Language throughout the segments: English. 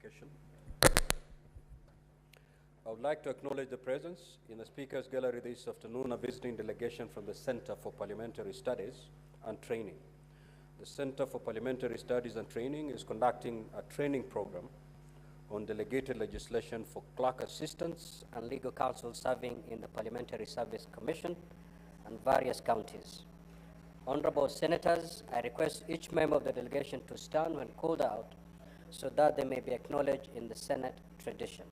Communication. I would like to acknowledge the presence in the Speaker's Gallery this afternoon a visiting delegation from the Center for Parliamentary Studies and Training. The Center for Parliamentary Studies and Training is conducting a training program on delegated legislation for clerk assistants and legal counsel serving in the Parliamentary Service Commission and various counties. Honorable Senators, I request each member of the delegation to stand when called out so that they may be acknowledged in the Senate tradition.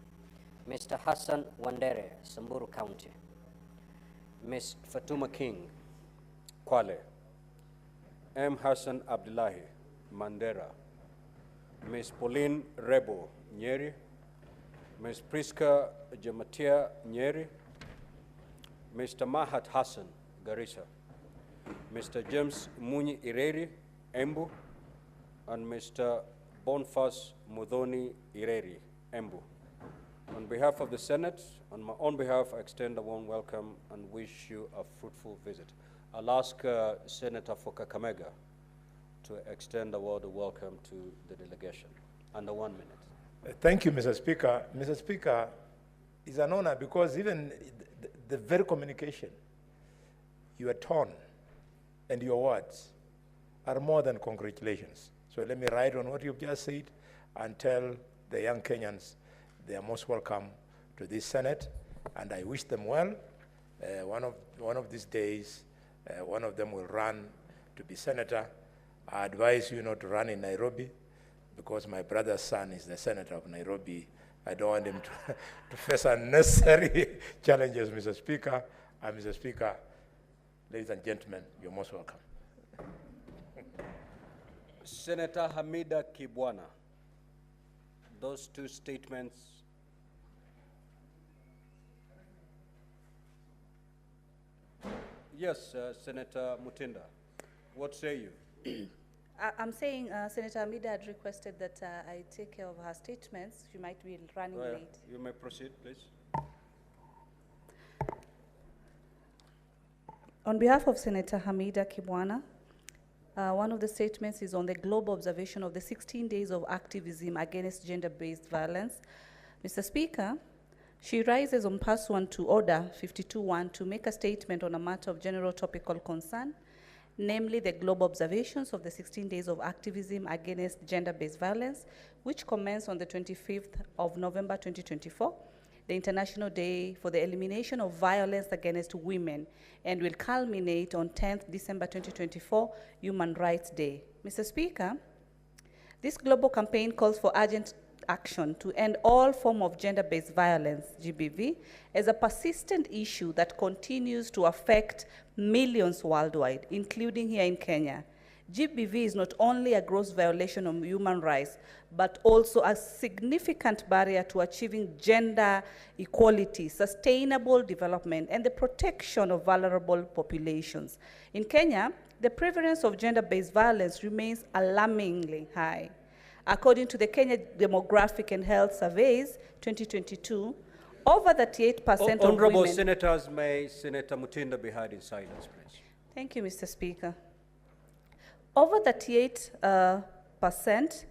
Mr. Hassan Wandere, Samburu County. Ms. Fatuma King, Kwale. M. Hassan Abdullahi, Mandera. Ms. Pauline Rebo, Nyeri. Ms. Priska Jamatia, Nyeri. Mr. Mahat Hassan, Garissa. Mr. James Munyi Ireri, Embu. And Mr. Bonfas Mudhoni Ireri, Embu. On behalf of the Senate, on my own behalf, I extend a warm welcome and wish you a fruitful visit. I'll ask Senator for Kakamega to extend a word of welcome to the delegation. Under 1 minute. Thank you, Mr. Speaker. Mr. Speaker, it's an honor because even the very communication, your tone and your words are more than congratulations. So let me ride on what you've just said and tell the young Kenyans they are most welcome to this Senate, and I wish them well. One of these days, one of them will run to be senator. I advise you not to run in Nairobi because my brother's son is the senator of Nairobi. I don't want him to face unnecessary challenges, Mr. Speaker. And Mr. Speaker, ladies and gentlemen, you're most welcome. Senator Hamida Kibwana. Those two statements. Yes, Senator Mutinda, what say you? I'm saying Senator Hamida had requested that I take care of her statements. She might be running late. You may proceed, please. On behalf of Senator Hamida Kibwana, one of the statements is on the global observation of the 16 days of activism against gender-based violence. Mr. Speaker, she rises on pursuant to Order 52.1 to make a statement on a matter of general topical concern, namely the global observations of the 16 days of activism against gender-based violence, which commenced on the 25th of November 2024, the International Day for the Elimination of Violence Against Women, and will culminate on 10th December 2024, Human Rights Day. Mr. Speaker, this global campaign calls for urgent action to end all form of gender-based violence, GBV, as a persistent issue that continues to affect millions worldwide, including here in Kenya. GBV is not only a gross violation of human rights, but also a significant barrier to achieving gender equality, sustainable development, and the protection of vulnerable populations. In Kenya, the prevalence of gender-based violence remains alarmingly high. According to the Kenya Demographic and Health Surveys 2022, over 38% of women— Honorable Senators, may Senator Mutinda be heard in silence, please. Thank you, Mr. Speaker. Over 38%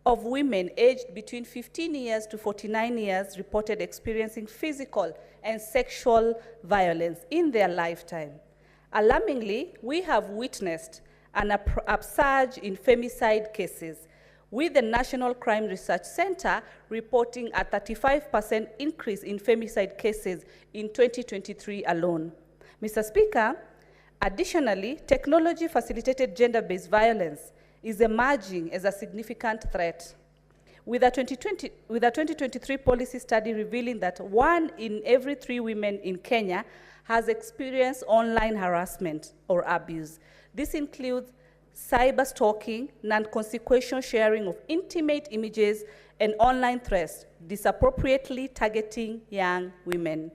of women aged between 15 years to 49 years reported experiencing physical and sexual violence in their lifetime. Alarmingly, we have witnessed an upsurge in femicide cases, with the National Crime Research Center reporting a 35% increase in femicide cases in 2023 alone. Mr. Speaker, additionally, technology-facilitated gender-based violence is emerging as a significant threat, with a 2023 policy study revealing that 1 in every 3 women in Kenya has experienced online harassment or abuse. This includes cyber stalking, non-consequential sharing of intimate images, and online threats disappropriately targeting young women.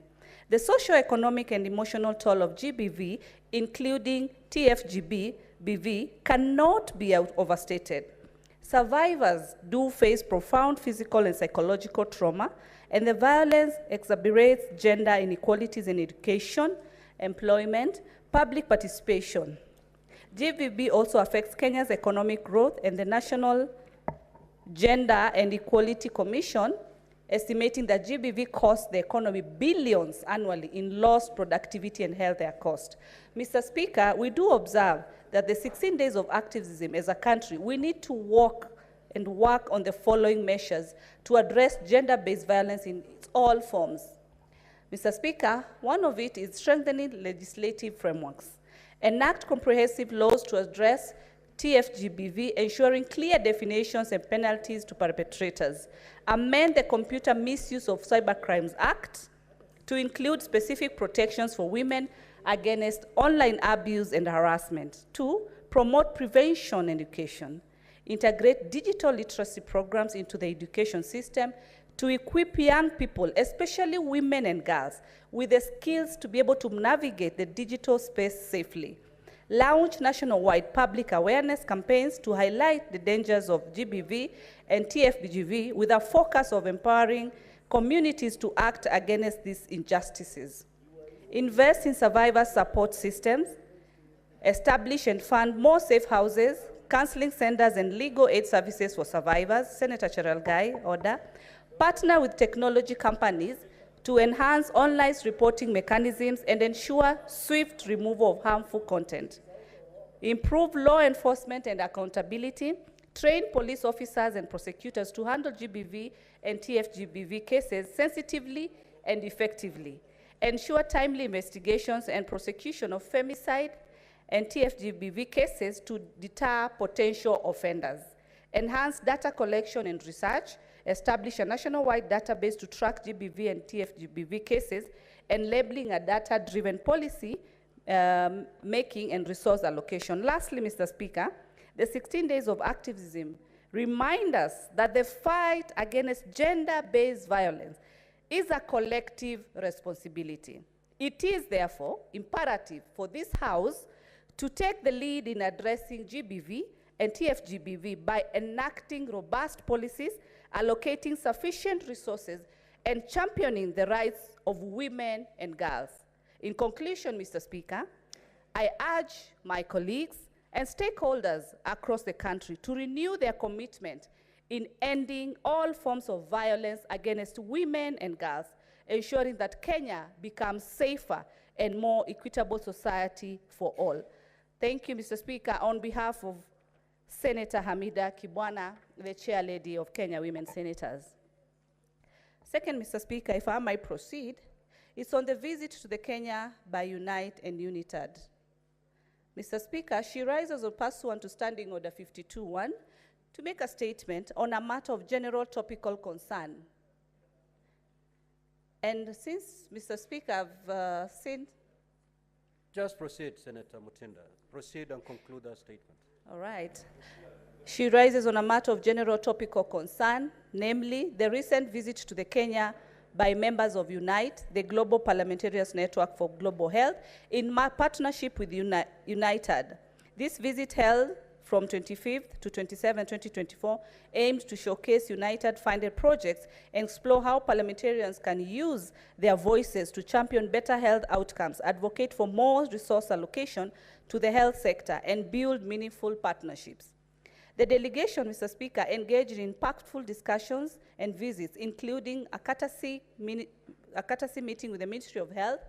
The socio-economic and emotional toll of GBV, including TFGB-BV, cannot be overstated. Survivors do face profound physical and psychological trauma, and the violence exacerbates gender inequalities in education, employment, public participation. GBV also affects Kenya's economic growth and the national Gender and Equality Commission, estimating that GBV costs the economy billions annually in lost productivity and healthcare cost. Mr. Speaker, we do observe that the 16 days of activism as a country, we need to work on the following measures to address gender-based violence in its all forms. Mr. Speaker, one of it is strengthening legislative frameworks, enact comprehensive laws to address TFGBV, ensuring clear definitions and penalties to perpetrators, amend the Computer Misuse of Cybercrimes Act to include specific protections for women against online abuse and harassment. 2, promote prevention and education, integrate digital literacy programs into the education system to equip young people, especially women and girls, with the skills to be able to navigate the digital space safely. Launch nationwide public awareness campaigns to highlight the dangers of GBV and TFGBV with a focus of empowering communities to act against these injustices. Invest in survivor support systems, establish and fund more safe houses, counseling centers, and legal aid services for survivors, Senator Cherargei order. Partner with technology companies to enhance online reporting mechanisms and ensure swift removal of harmful content. Improve law enforcement and accountability. Train police officers and prosecutors to handle GBV and TFGBV cases sensitively and effectively. Ensure timely investigations and prosecution of femicide and TFGBV cases to deter potential offenders. Enhance data collection and research. Establish a nationwide database to track GBV and TFGBV cases, and labeling a data-driven policy making and resource allocation. Lastly, Mr. Speaker, the 16 days of activism remind us that the fight against gender-based violence is a collective responsibility. It is, therefore, imperative for this House to take the lead in addressing GBV and TFGBV by enacting robust policies, allocating sufficient resources, and championing the rights of women and girls. In conclusion, Mr. Speaker, I urge my colleagues and stakeholders across the country to renew their commitment in ending all forms of violence against women and girls, ensuring that Kenya becomes safer and more equitable society for all. Thank you, Mr. Speaker. On behalf of Senator Hamida Kibwana, the Chair Lady of Kenya Women Senators. Second, Mr. Speaker, if I might proceed, it's on the visit to the Kenya by Unite and UNITAD. Mr. Speaker, she rises on pursuant to Standing Order 52-1 to make a statement on a matter of general topical concern. And since, Mr. Speaker, I've seen... Just proceed, Senator Mutinda. Proceed and conclude that statement. All right. She rises on a matter of general topical concern, namely the recent visit to the Kenya by members of UNITE, the Global Parliamentarians Network for Global Health, in partnership with UNITAD. This visit, held from 25th to 27, 2024, aimed to showcase UNITAD-funded projects and explore how parliamentarians can use their voices to champion better health outcomes, advocate for more resource allocation to the health sector, and build meaningful partnerships. The delegation, Mr. Speaker, engaged in impactful discussions and visits, including a courtesy meeting with the Ministry of Health,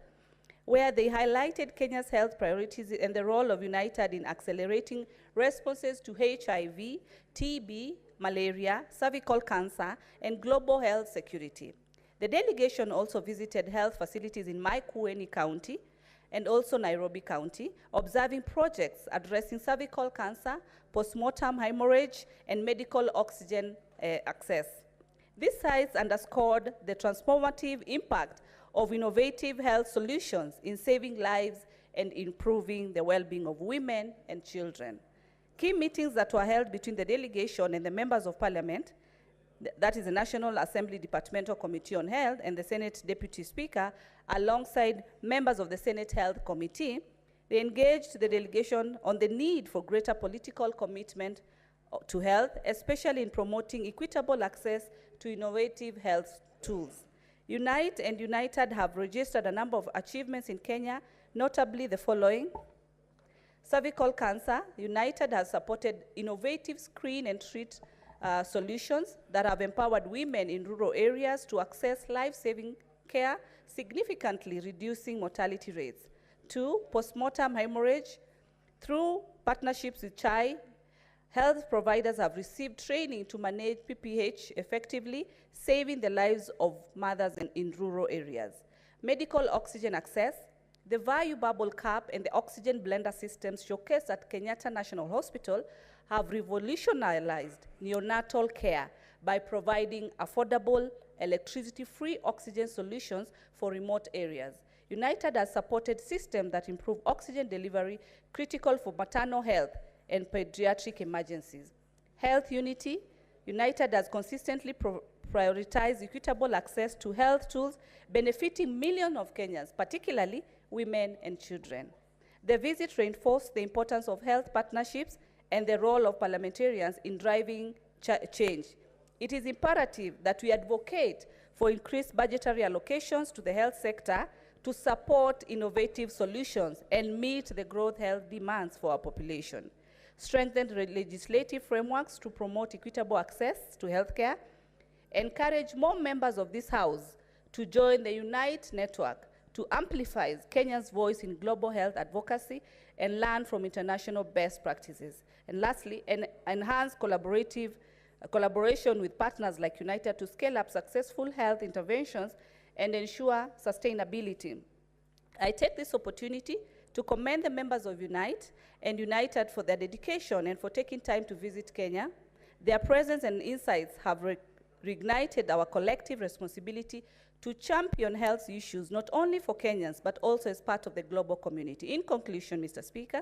where they highlighted Kenya's health priorities and the role of UNITAD in accelerating responses to HIV, TB, malaria, cervical cancer, and global health security. The delegation also visited health facilities in Makutano-Meru County and also Nairobi County, observing projects addressing cervical cancer, postmortem hemorrhage, and medical oxygen access. These sites underscored the transformative impact of innovative health solutions in saving lives and improving the well-being of women and children. Key meetings that were held between the delegation and the members of parliament, that is the National Assembly Departmental Committee on Health and the Senate Deputy Speaker, alongside members of the Senate Health Committee, they engaged the delegation on the need for greater political commitment to health, especially in promoting equitable access to innovative health tools. UNITE and UNITAD have registered a number of achievements in Kenya, notably the following. Cervical cancer, UNITAD has supported innovative screen and treat solutions that have empowered women in rural areas to access life-saving care, significantly reducing mortality rates. 2, postmortem hemorrhage. Through partnerships with CHI, health providers have received training to manage PPH effectively, saving the lives of mothers in rural areas. Medical oxygen access. The Vayu bubble cap and the oxygen blender systems showcased at Kenyatta National Hospital have revolutionized neonatal care by providing affordable, electricity-free oxygen solutions for remote areas. United has supported systems that improve oxygen delivery, critical for maternal health and pediatric emergencies. Health unity. United has consistently prioritized equitable access to health tools benefiting millions of Kenyans, particularly women and children. The visit reinforced the importance of health partnerships and the role of parliamentarians in driving change. It is imperative that we advocate for increased budgetary allocations to the health sector to support innovative solutions and meet the growth health demands for our population. Strengthen legislative frameworks to promote equitable access to healthcare. Encourage more members of this House to join the Unite Network to amplify Kenya's voice in global health advocacy and learn from international best practices. And lastly, enhance collaboration with partners like United to scale up successful health interventions and ensure sustainability. I take this opportunity to commend the members of Unite and United for their dedication and for taking time to visit Kenya. Their presence and insights have reignited our collective responsibility to champion health issues, not only for Kenyans, but also as part of the global community. In conclusion, Mr. Speaker,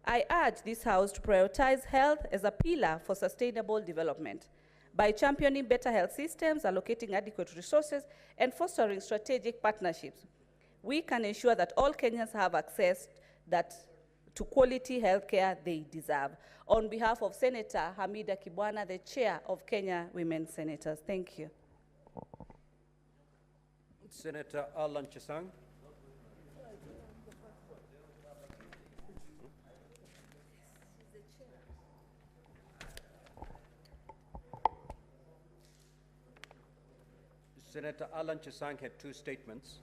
I urge this House to prioritize health as a pillar for sustainable development. By championing better health systems, allocating adequate resources, and fostering strategic partnerships, we can ensure that all Kenyans have access to quality health care they deserve. On behalf of Senator Hamida Kibwana, the chair of Kenya Women Senators, thank you. Senator Alan Chesang. Senator Alan Chesang had 2 statements.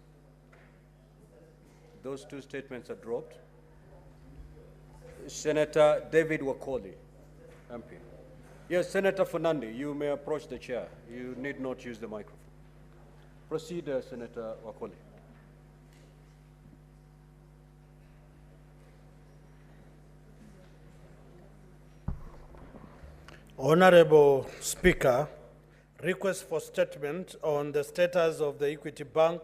Those 2 statements are dropped. Senator David Wakoli, MP. Yes, Senator Fernandi, you may approach the chair. You need not use the microphone. Proceed, Senator Wakoli. Honorable Speaker, request for statement on the status of the Equity Bank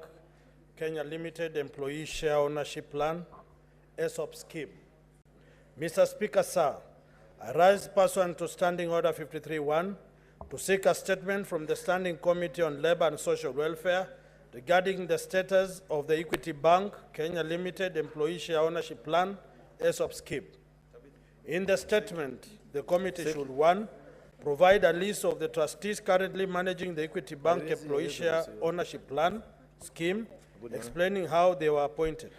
Kenya Limited Employee Share Ownership Plan, ESOP scheme. Mr. Speaker, sir, I rise pursuant to Standing Order 53-1 to seek a statement from the Standing Committee on Labor and Social Welfare regarding the status of the Equity Bank Kenya Limited Employee Share Ownership Plan, ESOP scheme. In the statement, the committee should, 1, provide a list of the trustees currently managing the Equity Bank Employee Share Ownership Plan scheme, explaining how they were appointed.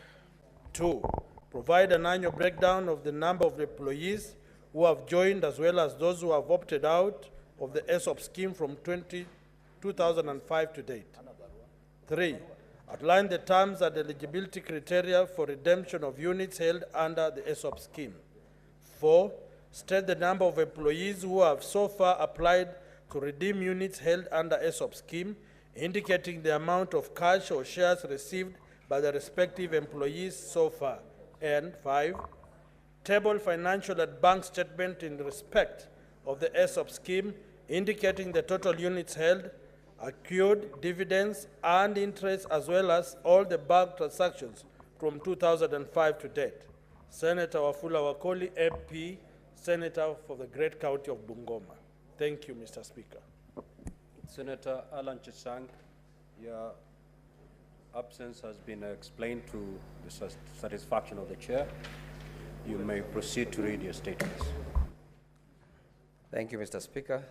2, provide an annual breakdown of the number of employees who have joined as well as those who have opted out of the ESOP scheme from 2005 to date. 3, outline the terms and eligibility criteria for redemption of units held under the ESOP scheme. 4, state the number of employees who have so far applied to redeem units held under ESOP scheme, indicating the amount of cash or shares received by the respective employees so far. And 5, table financial and bank statement in respect of the ESOP scheme, indicating the total units held, accrued dividends and interest, as well as all the bank transactions from 2005 to date. Senator Wafula Wakoli, MP, Senator for the Great County of Bungoma. Thank you, Mr. Speaker. Senator Alan Chesang, your absence has been explained to the satisfaction of the chair. You may proceed to read your statements. Thank you, Mr. Speaker.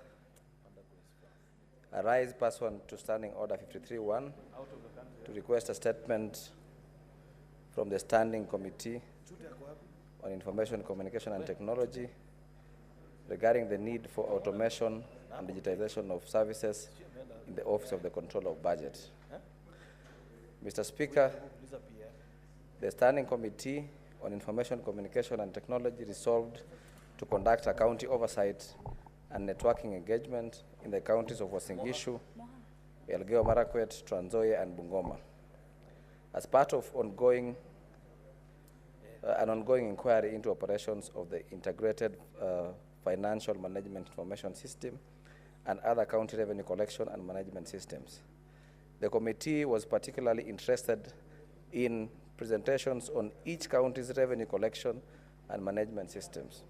I rise pursuant to Standing Order 53-1 to request a statement from the Standing Committee on Information, Communication and Technology regarding the need for automation and digitization of services in the Office of the Controller of Budget. Mr. Speaker, the Standing Committee on Information, Communication and Technology resolved to conduct a county oversight and networking engagement in the counties of Uasin Gishu, Elgeyo Marakwet, Trans Nzoia, and Bungoma. As part of an ongoing inquiry into operations of the Integrated Financial Management Information System and other county revenue collection and management systems. The committee was particularly interested in presentations on each county's revenue collection and management systems,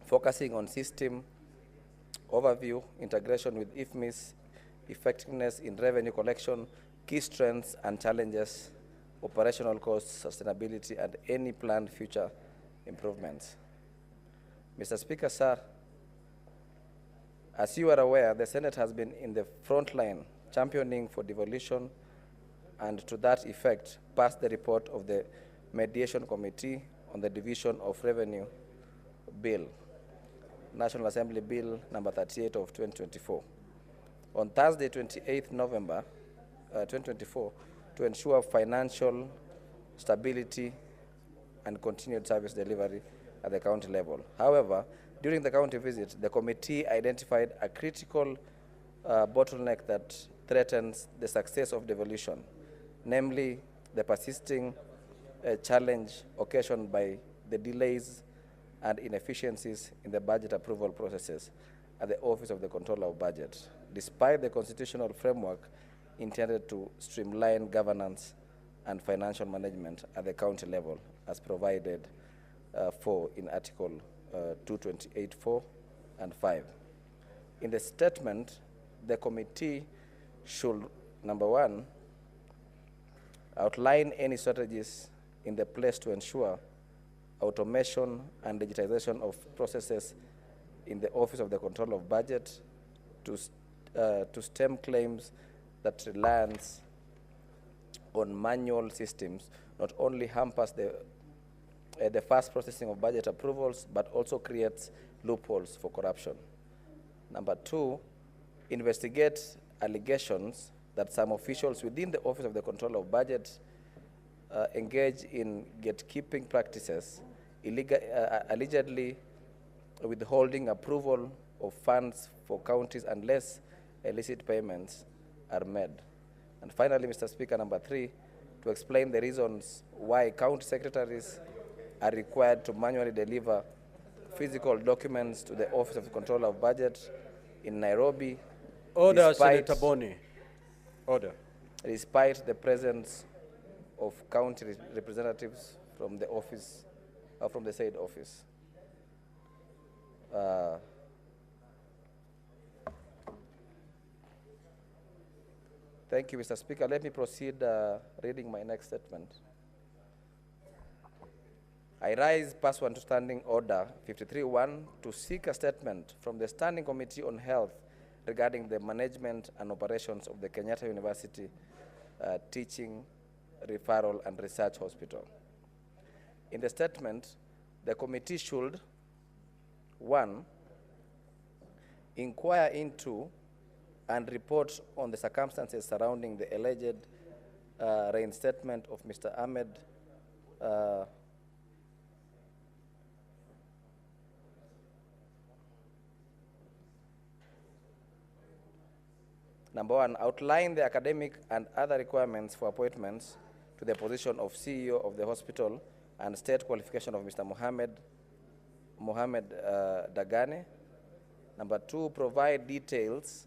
focusing on system overview, integration with IFMIS, effectiveness in revenue collection, key strengths and challenges, operational costs, sustainability, and any planned future improvements. Mr. Speaker, sir, as you are aware, the Senate has been in the front line championing for devolution, and to that effect, passed the report of the Mediation Committee on the Division of Revenue Bill, National Assembly Bill number 38 of 2024. On Thursday, 28th November 2024, to ensure financial stability and continued service delivery at the county level. However, during the county visit, the committee identified a critical bottleneck that threatens the success of devolution, namely the persisting challenge occasioned by the delays and inefficiencies in the budget approval processes at the Office of the Controller of Budget, despite the constitutional framework intended to streamline governance and financial management at the county level, as provided for in Article 228(4) and 5. In the statement, the committee should, number one, outline any strategies in the place to ensure automation and digitization of processes in the Office of the Controller of Budget to stem claims that reliance on manual systems not only hampers the fast processing of budget approvals, but also creates loopholes for corruption. Number two, investigate allegations that some officials within the Office of the Controller of Budget engage in gatekeeping practices, allegedly withholding approval of funds for counties unless illicit payments are made. And finally, Mr. Speaker, number three, to explain the reasons why county secretaries are required to manually deliver physical documents to the Office of the Controller of Budget in Nairobi. Order, Senator Boni. Order. Despite the presence of county representatives from the office, from the said office. Thank you, Mr. Speaker. Let me proceed reading my next statement. I rise pursuant to Standing Order 53.1 to seek a statement from the Standing Committee on Health regarding the management and operations of the Kenyatta University Teaching, Referral and Research Hospital. In the statement, the committee should, one, inquire into and report on the circumstances surrounding the alleged reinstatement of Mr. Ahmed Number one, outline the academic and other requirements for appointments to the position of CEO of the hospital and state qualification of Mr. Mohammed Dagane. Number two, provide details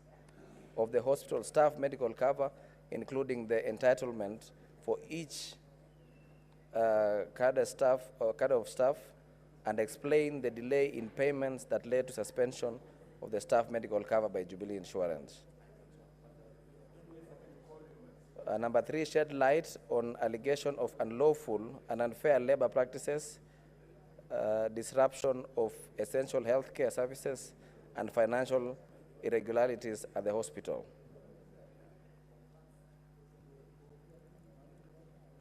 of the hospital staff medical cover, including the entitlement for each cadre of staff, and explain the delay in payments that led to suspension of the staff medical cover by Jubilee Insurance. Number three, shed light on allegation of unlawful and unfair labor practices, disruption of essential healthcare services, and financial irregularities at the hospital.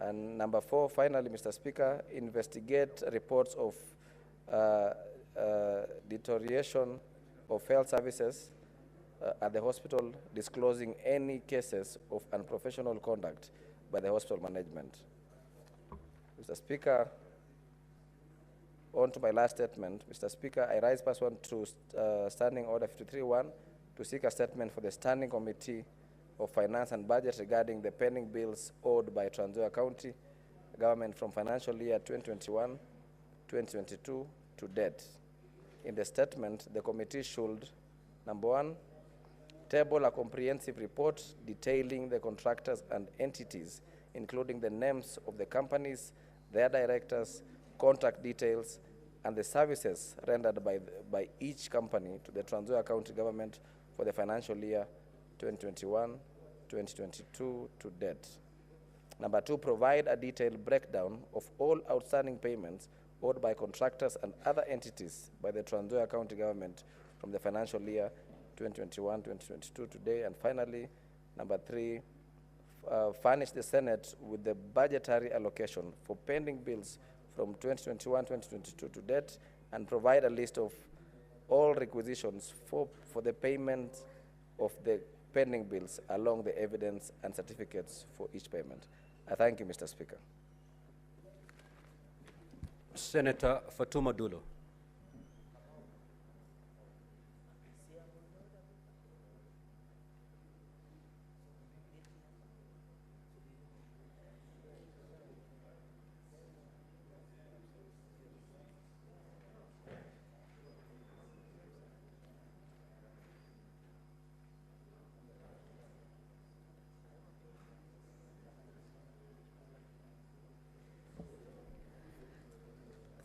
And number four, finally, Mr. Speaker, investigate reports of deterioration of health services at the hospital, disclosing any cases of unprofessional conduct by the hospital management. Mr. Speaker, on to my last statement. Mr. Speaker, I rise pursuant to Standing Order 53-1 to seek a statement for the Standing Committee of Finance and Budget regarding the pending bills owed by Nzoia County government from financial year 2021-2022 to date. In the statement, the committee should, number 1, table a comprehensive report detailing the contractors and entities, including the names of the companies, their directors, contact details, and the services rendered by each company to the Nzoia County government for the financial year 2021-2022 to date. Number 2, provide a detailed breakdown of all outstanding payments owed by contractors and other entities by the Nzoia County government from the financial year 2021-2022 today. And finally, number 3, furnish the Senate with the budgetary allocation for pending bills from 2021-2022 to date, and provide a list of all requisitions for the payment of the pending bills along the evidence and certificates for each payment. I thank you, Mr. Speaker. Senator Fatuma Dulo.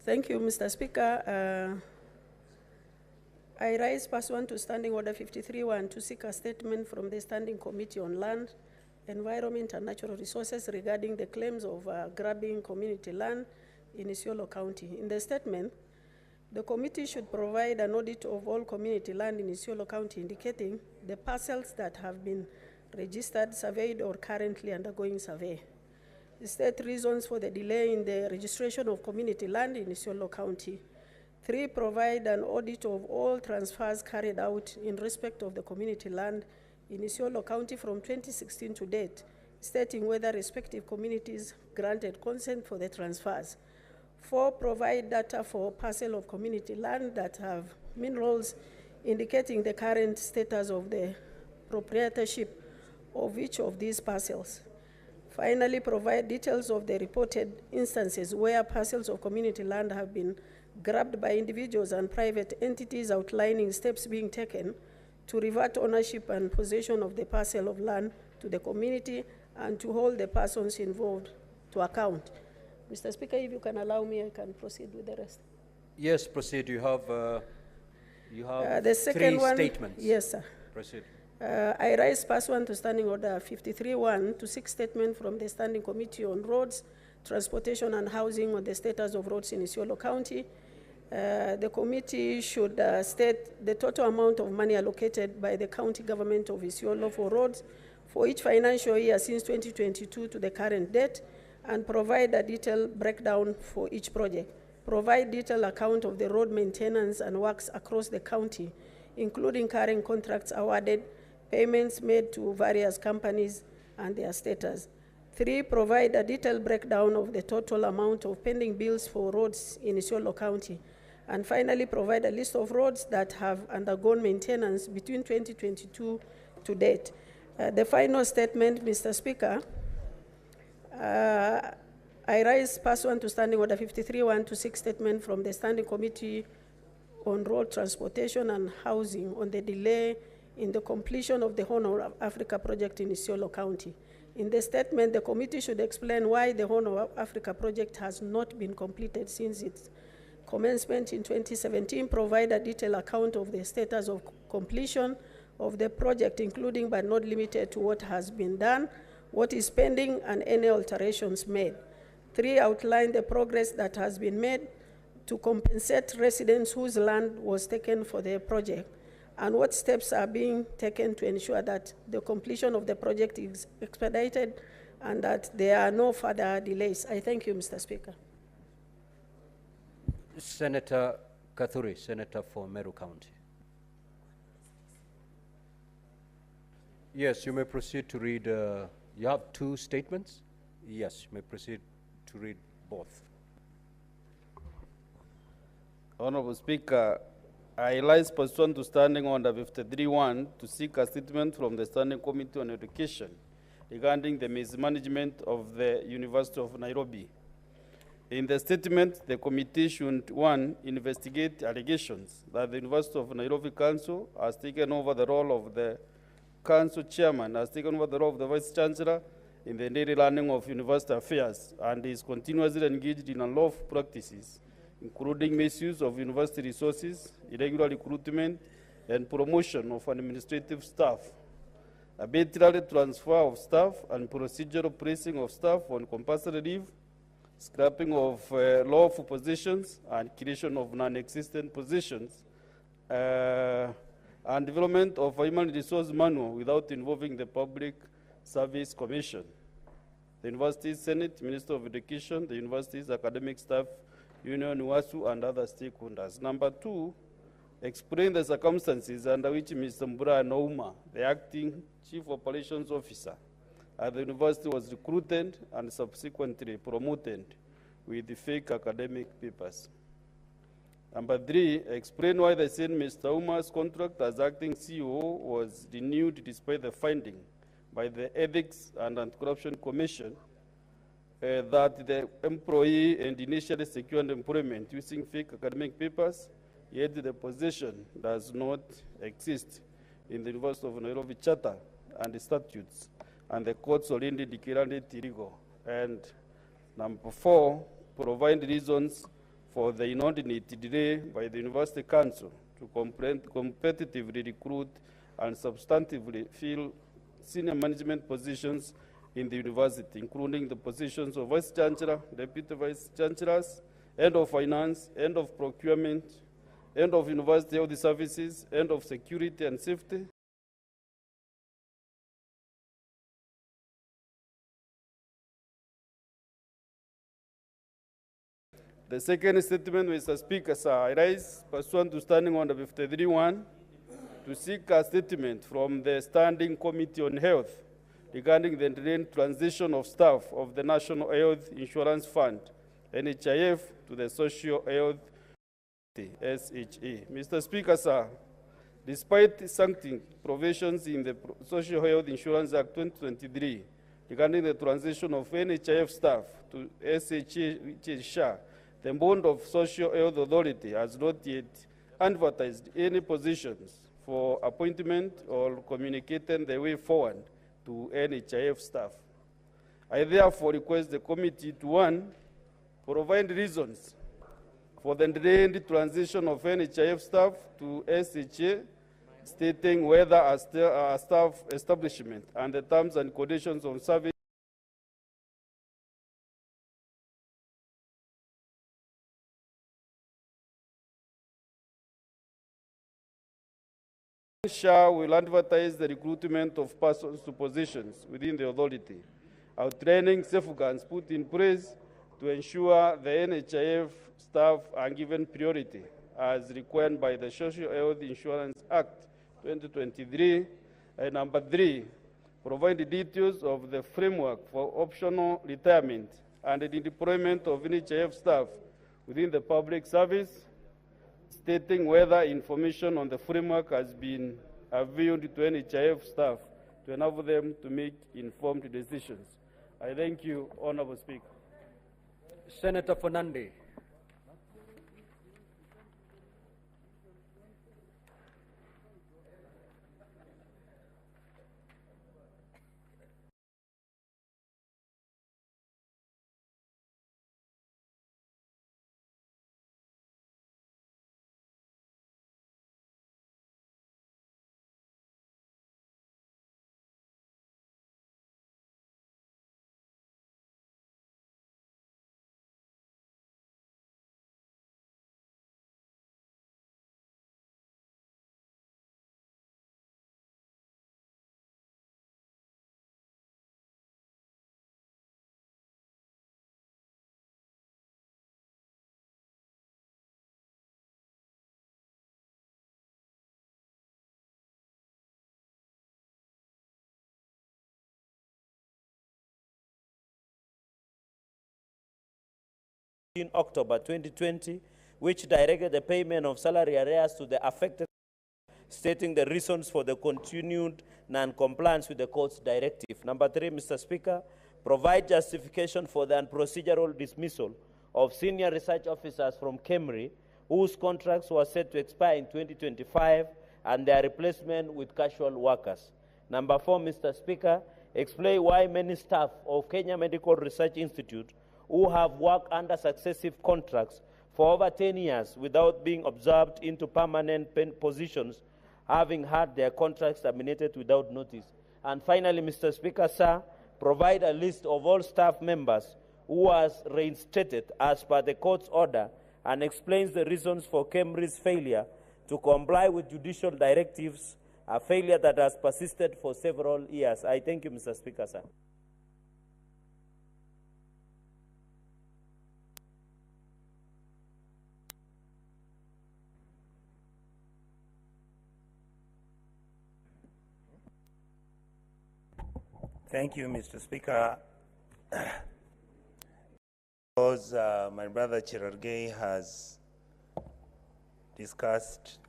Thank you, Mr. Speaker. I rise pursuant to Standing Order 53-1 to seek a statement from the Standing Committee on Land, Environment and Natural Resources regarding the claims of grabbing community land in Isiolo County. In the statement, the committee should provide an audit of all community land in Isiolo County, indicating the parcels that have been registered, surveyed, or currently undergoing survey. State reasons for the delay in the registration of community land in Isiolo County. 3, provide an audit of all transfers carried out in respect of the community land in Isiolo County from 2016 to date, stating whether respective communities granted consent for the transfers. 4, provide data for parcel of community land that have minerals, indicating the current status of the proprietorship of each of these parcels. Finally, provide details of the reported instances where parcels of community land have been grabbed by individuals and private entities, outlining steps being taken to revert ownership and possession of the parcel of land to the community and to hold the persons involved to account. Mr. Speaker, if you can allow me, I can proceed with the rest. Yes, proceed. You have the second 3 statements. Yes, sir. Proceed. I rise pursuant to Standing Order 53-1 to seek statement from the Standing Committee on Roads, Transportation and Housing on the status of roads in Isiolo County. The committee should state the total amount of money allocated by the county government of Isiolo for roads for each financial year since 2022 to the current date, and provide a detailed breakdown for each project. Provide detailed account of the road maintenance and works across the county, including current contracts awarded, payments made to various companies and their status. 3, provide a detailed breakdown of the total amount of pending bills for roads in Isiolo County. And finally, provide a list of roads that have undergone maintenance between 2022 to date. The final statement, Mr. Speaker, I rise pursuant to Standing Order 53-1 to seek statement from the Standing Committee on Road Transportation and Housing on the delay in the completion of the Horn of Africa project in Isiolo County. In the statement, the committee should explain why the Horn of Africa project has not been completed since its commencement in 2017, provide a detailed account of the status of completion of the project, including but not limited to what has been done, what is pending, and any alterations made. 3, outline the progress that has been made to compensate residents whose land was taken for the project, and what steps are being taken to ensure that the completion of the project is expedited and that there are no further delays. I thank you, Mr. Speaker. Senator Kathuri, Senator for Meru County. Yes, you may proceed to read. You have two statements? Yes, you may proceed to read both. Honorable Speaker, I rise pursuant to Standing Order 53-1 to seek a statement from the Standing Committee on Education regarding the mismanagement of the University of Nairobi. In the statement, the committee should, 1, investigate allegations that the University of Nairobi Council has taken over the role of the Council Chairman, has taken over the role of the Vice Chancellor in the daily running of university affairs, and is continuously engaged in unlawful practices, including misuse of university resources, irregular recruitment, and promotion of administrative staff, arbitrary transfer of staff and procedural placing of staff on compulsory leave, scrapping of lawful positions and creation of non-existent positions, and development of a human resource manual without involving the Public Service Commission, the University's Senate, Minister of Education, the University's Academic Staff Union, UASU, and other stakeholders. Number 2, explain the circumstances under which Mr. Mbura Nouma, the acting Chief Operations Officer at the university, was recruited and subsequently promoted with the fake academic papers. Number 3, explain why the same Mr. Uma's contract as acting CEO was renewed despite the finding by the Ethics and Anti-Corruption Commission that the employee and initially secured employment using fake academic papers, yet the position does not exist in the University of Nairobi Charter and the statutes, and the courts already declared it illegal. And number 4, provide reasons for the inordinate delay by the University Council to competitively recruit and substantively fill senior management positions in the university, including the positions of Vice Chancellor, Deputy Vice Chancellors, Head of Finance, Head of Procurement, Head of University Health Services, Head of Security and Safety, The second statement, Mr. Speaker, sir, I rise pursuant to Standing Order 53-1 to seek a statement from the Standing Committee on Health regarding the delayed transition of staff of the National Health Insurance Fund, NHIF, to the Social Health SHA. Mr. Speaker, sir, despite sanctioning provisions in the Social Health Insurance Act 2023 regarding the transition of NHIF staff to SHA, which is SHA, the Board of Social Health Authority has not yet advertised any positions for appointment or communicated the way forward to NHIF staff. I therefore request the committee to, 1, provide reasons for the delayed transition of NHIF staff to SHA, stating whether a staff establishment and the terms and conditions of service SHA will advertise the recruitment of persons to positions within the authority. Our training safeguards put in place to ensure the NHIF staff are given priority as required by the Social Health Insurance Act 2023. And number 3, provide the details of the framework for optional retirement and the deployment of NHIF staff within the public service, stating whether information on the framework has been availed to NHIF staff to enable them to make informed decisions. I thank you, Honorable Speaker. Senator Fernandi. in October 2020, which directed the payment of salary arrears to the affected, stating the reasons for the continued non-compliance with the court's directive. Number 3, Mr. Speaker, provide justification for the unprocedural dismissal of senior research officers from KEMRI whose contracts were set to expire in 2025 and their replacement with casual workers. Number 4, Mr. Speaker, explain why many staff of Kenya Medical Research Institute who have worked under successive contracts for over 10 years without being absorbed into permanent positions, having had their contracts terminated without notice. And finally, Mr. Speaker, sir, provide a list of all staff members who was reinstated as per the court's order and explains the reasons for KEMRI's failure to comply with judicial directives, a failure that has persisted for several years. I thank you, Mr. Speaker, sir. Thank you, Mr. Speaker. Because my brother Cherargei has discussed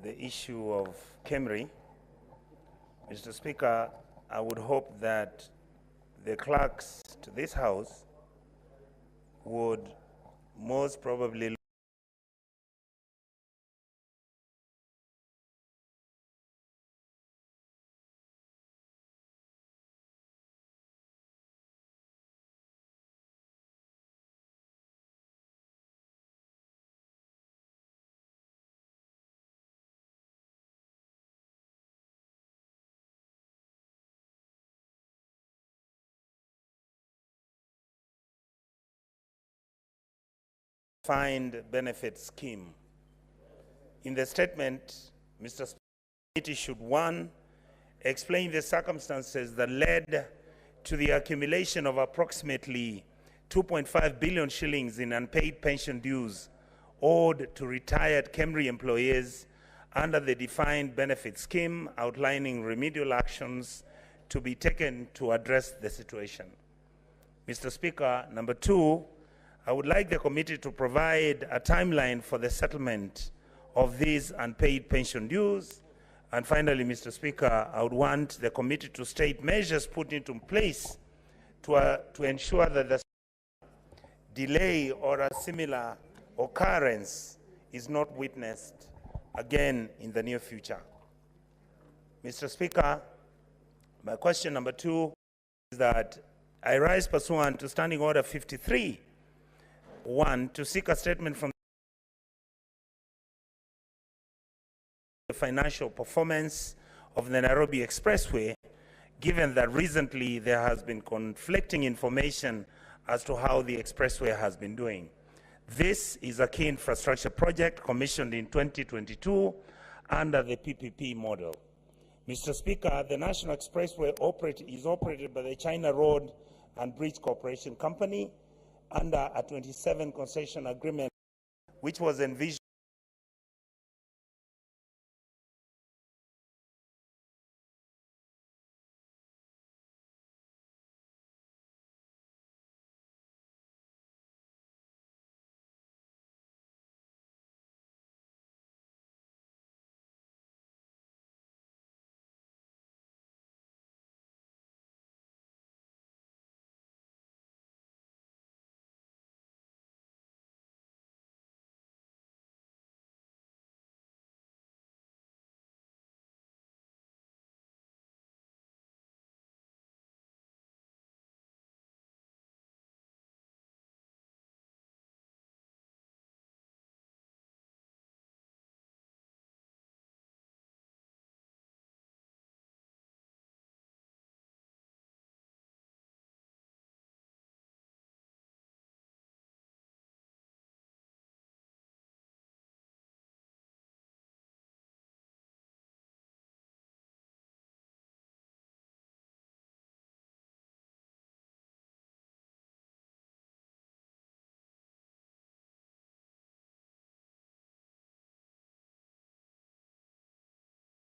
the issue of KEMRI, Mr. Speaker, I would hope that the clerks to this House would most probably defined benefit scheme. In the statement, Mr. Speaker, should 1, explain the circumstances that led to the accumulation of approximately 2.5 billion shillings in unpaid pension dues owed to retired KEMRI employees under the defined benefit scheme, outlining remedial actions to be taken to address the situation. Mr. Speaker, number 2, I would like the committee to provide a timeline for the settlement of these unpaid pension dues. And finally, Mr. Speaker, I would want the committee to state measures put into place to ensure that the delay or a similar occurrence is not witnessed again in the near future. Mr. Speaker, my question number 2 is that I rise pursuant to Standing Order 53. 1, to seek a statement from the financial performance of the Nairobi Expressway, given that recently there has been conflicting information as to how the expressway has been doing. This is a key infrastructure project commissioned in 2022 under the PPP model. Mr. Speaker, the National Expressway is operated by the China Road and Bridge Corporation Company under a 27 concession agreement, which was envisioned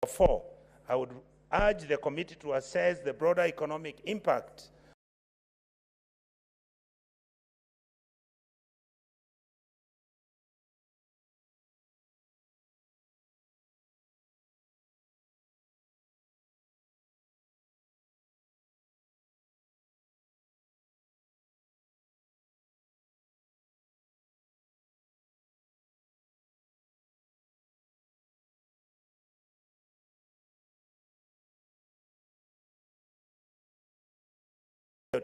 Therefore, I would urge the committee to assess the broader economic impact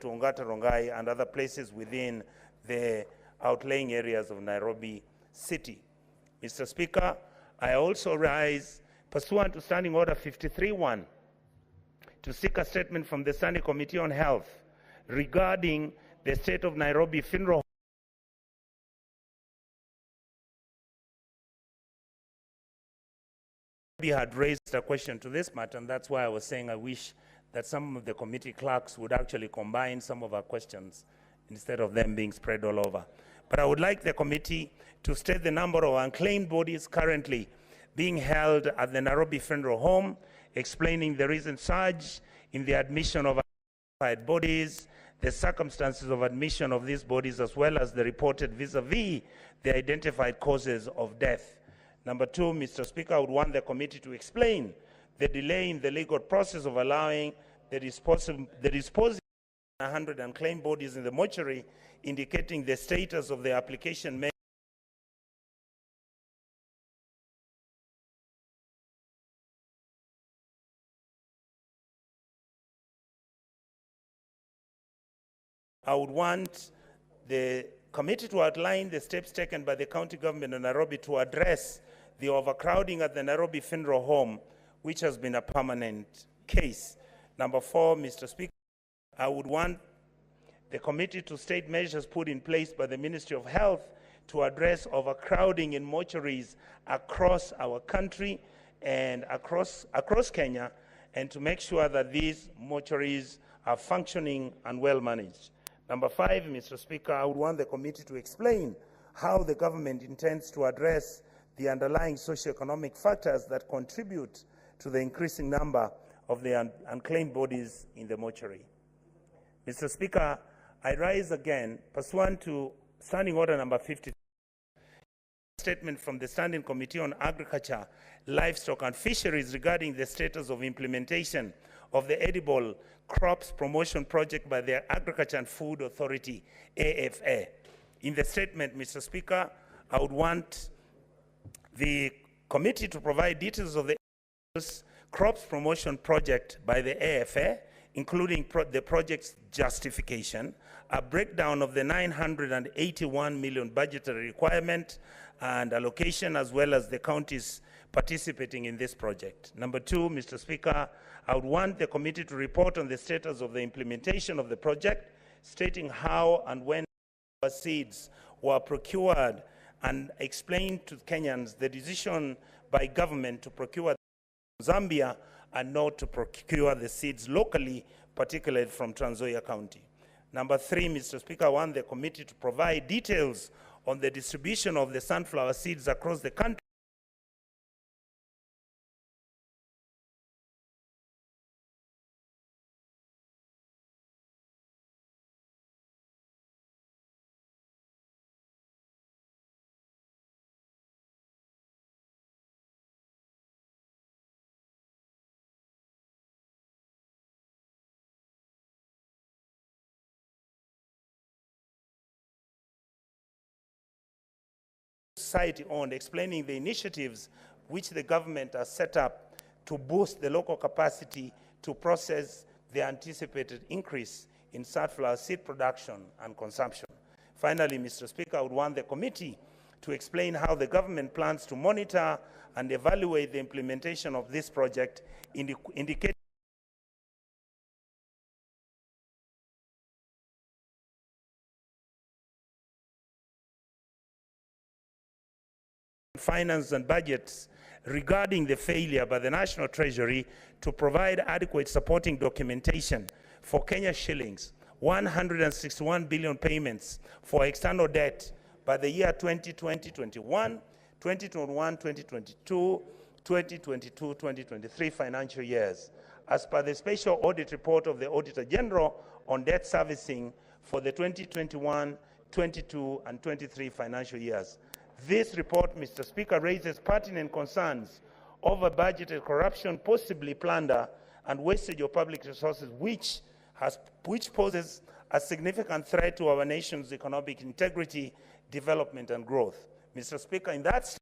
to Ongata Rongai and other places within the outlying areas of Nairobi City. Mr. Speaker, I also rise pursuant to Standing Order 53-1 to seek a statement from the Standing Committee on Health regarding the state of Nairobi Funeral had raised a question to this matter, and that's why I was saying I wish that some of the committee clerks would actually combine some of our questions instead of them being spread all over. But I would like the committee to state the number of unclaimed bodies currently being held at the Nairobi Funeral Home, explaining the recent surge in the admission of identified bodies, the circumstances of admission of these bodies, as well as the reported vis-a-vis the identified causes of death. Number two, Mr. Speaker, I would want the committee to explain the delay in the legal process of allowing the disposal of 100 unclaimed bodies in the mortuary, indicating the status of the application made. I would want the committee to outline the steps taken by the county government of Nairobi to address the overcrowding at the Nairobi Funeral Home, which has been a permanent case. Number four, Mr. Speaker, I would want the committee to state measures put in place by the Ministry of Health to address overcrowding in mortuaries across our country and across Kenya, and to make sure that these mortuaries are functioning and well managed. Number five, Mr. Speaker, I would want the committee to explain how the government intends to address the underlying socioeconomic factors that contribute to the increasing number of the unclaimed bodies in the mortuary. Mr. Speaker, I rise again pursuant to Standing Order number 50, statement from the Standing Committee on Agriculture, Livestock and Fisheries regarding the status of implementation of the Edible Crops Promotion Project by the Agriculture and Food Authority, AFA. In the statement, Mr. Speaker, I would want the committee to provide details of the Crops Promotion Project by the AFA, including the project's justification, a breakdown of the 981 million budgetary requirement and allocation, as well as the counties participating in this project. Number two, Mr. Speaker, I would want the committee to report on the status of the implementation of the project, stating how and when seeds were procured, and explain to Kenyans the decision by government to procure Zambia and not to procure the seeds locally, particularly from Nzoia County. Number three, Mr. Speaker, I want the committee to provide details on the distribution of the sunflower seeds across the country, society-owned, explaining the initiatives which the government has set up to boost the local capacity to process the anticipated increase in sunflower seed production and consumption. Finally, Mr. Speaker, I would want the committee to explain how the government plans to monitor and evaluate the implementation of this project, indicating finance and budgets regarding the failure by the National Treasury to provide adequate supporting documentation for Kenya shillings 161 billion payments for external debt by the year 2020-21, 2021-2022, 2022-2023 financial years, as per the special audit report of the Auditor General on debt servicing for the 2021, 22, and 23 financial years. This report, Mr. Speaker, raises pertinent concerns over budgeted corruption, possibly plunder, and wastage of public resources, which poses a significant threat to our nation's economic integrity, development, and growth. Mr. Speaker, in that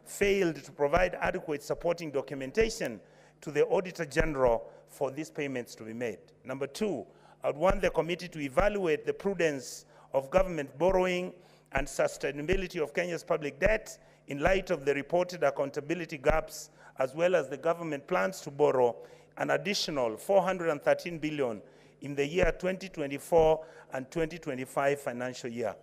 failed to provide adequate supporting documentation to the Auditor General for these payments to be made. Number two, I would want the committee to evaluate the prudence of government borrowing and sustainability of Kenya's public debt in light of the reported accountability gaps, as well as the government plans to borrow an additional 413 billion in the year 2024 and 2025 financial year.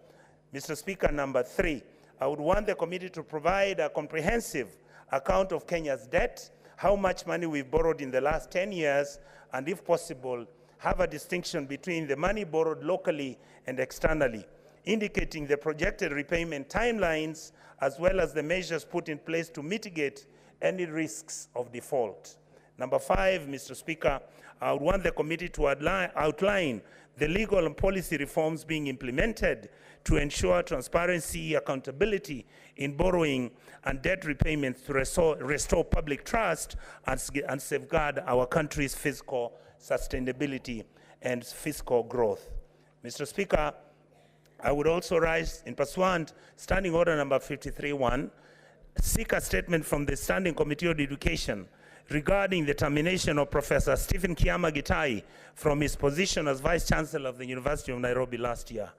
Mr. Speaker, number three, I would want the committee to provide a comprehensive account of Kenya's debt, how much money we've borrowed in the last 10 years, and if possible, have a distinction between the money borrowed locally and externally, indicating the projected repayment timelines, as well as the measures put in place to mitigate any risks of default. Number five, Mr. Speaker, I would want the committee to outline the legal and policy reforms being implemented to ensure transparency, accountability in borrowing and debt repayments to restore public trust and safeguard our country's fiscal sustainability and fiscal growth. Mr. Speaker, I would also rise in pursuant Standing Order number 53-1, seek a statement from the Standing Committee on Education regarding the termination of Professor Stephen Kiama Gitai from his position as Vice Chancellor of the University of Nairobi last year.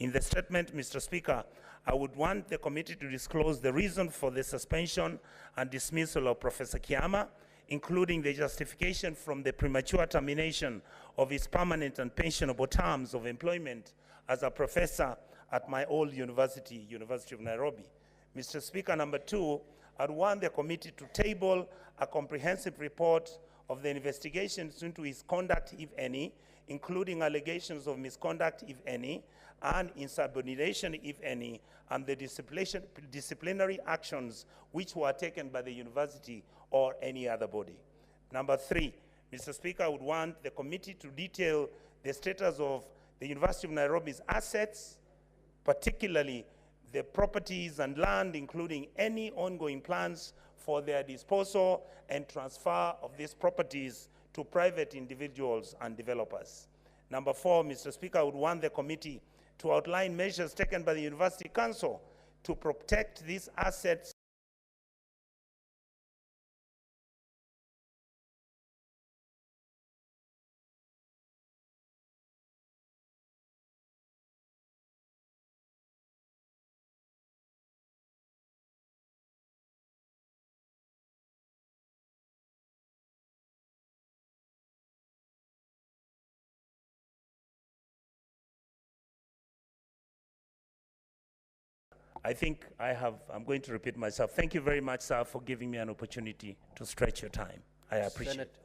In the statement, Mr. Speaker, I would want the committee to disclose the reason for the suspension and dismissal of Professor Kiama, including the justification from the premature termination of his permanent and pensionable terms of employment as a professor at my old university, University of Nairobi. Mr. Speaker, number two, I'd want the committee to table a comprehensive report of the investigations into his conduct, if any, including allegations of misconduct, if any, and insubordination, if any, and the disciplinary actions which were taken by the university or any other body. Number three, Mr. Speaker, I would want the committee to detail the status of the University of Nairobi's assets, particularly the properties and land, including any ongoing plans for their disposal and transfer of these properties to private individuals and developers. Number four, Mr. Speaker, I would want the committee to outline measures taken by the University Council to protect these assets I think I'm going to repeat myself. Thank you very much, sir, for giving me an opportunity to stretch your time. I appreciate it.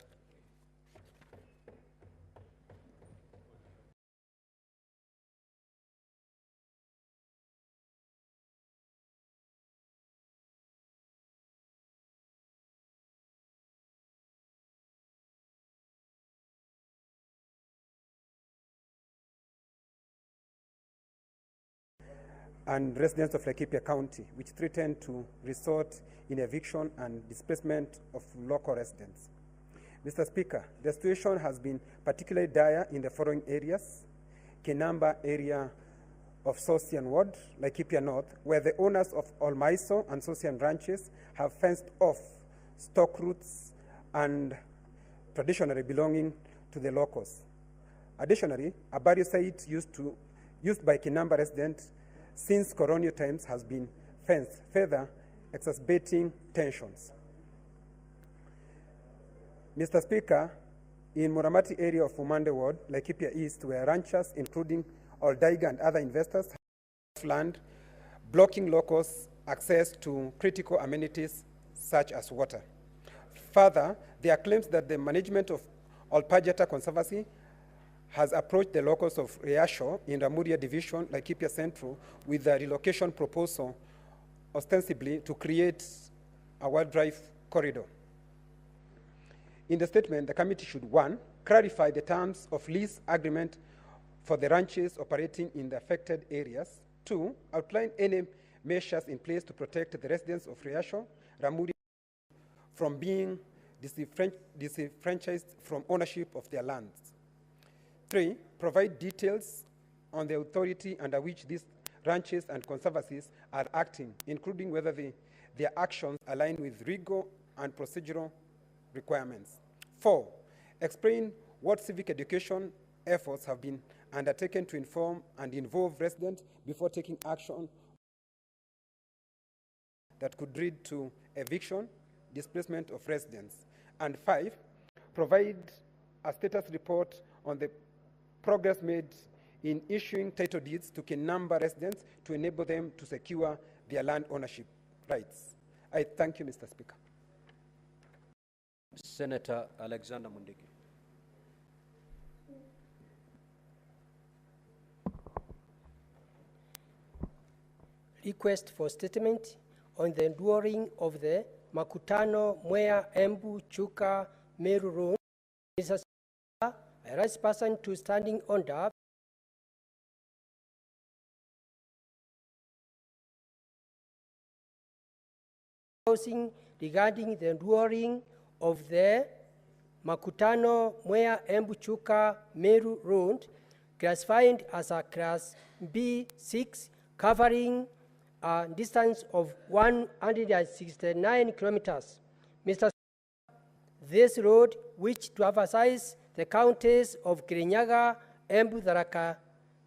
And residents of Laikipia County, which threatened to resort in eviction and displacement of local residents. Mr. Speaker, the situation has been particularly dire in the following areas: Kenamba area of Sosian Ward, Laikipia North, where the owners of Olmaiso and Sosian ranches have fenced off stock routes and traditionally belonging to the locals. Additionally, a burial site used by Kenamba residents since colonial times has been fenced, further exacerbating tensions. Mr. Speaker, in Muramati area of Umande Ward, Laikipia East, where ranchers, including Oldaiga and other investors, have land, blocking locals' access to critical amenities such as water. Further, there are claims that the management of Olpajata Conservancy has approached the locals of Riasho in Ramuria Division, Laikipia Central, with a relocation proposal, ostensibly to create a wildlife corridor. In the statement, the committee should, 1, clarify the terms of lease agreement for the ranches operating in the affected areas. 2, outline any measures in place to protect the residents of Riasho, Ramuria, from being disenfranchised from ownership of their lands. 3, provide details on the authority under which these ranches, and conservancies are acting, including whether their actions align with legal and procedural requirements. 4, explain what civic education efforts have been undertaken to inform and involve residents before taking action that could lead to eviction, displacement of residents. And 5, provide a status report on the progress made in issuing title deeds to Kinamba residents to enable them to secure their land ownership rights. I thank you, Mr. Speaker. Senator Alexander Mundigi. Request for statement on the enduring of the Makutano-Meru Chuka Meru Road. Mr. Speaker, I rise person to standing order regarding the enduring of the Makutano-Meru Chuka Meru Road, classified as a Class B6, covering a distance of 169 kilometers. Mr. Speaker, this road, which to emphasize the counties of Kirinyaga, Embu, Tharaka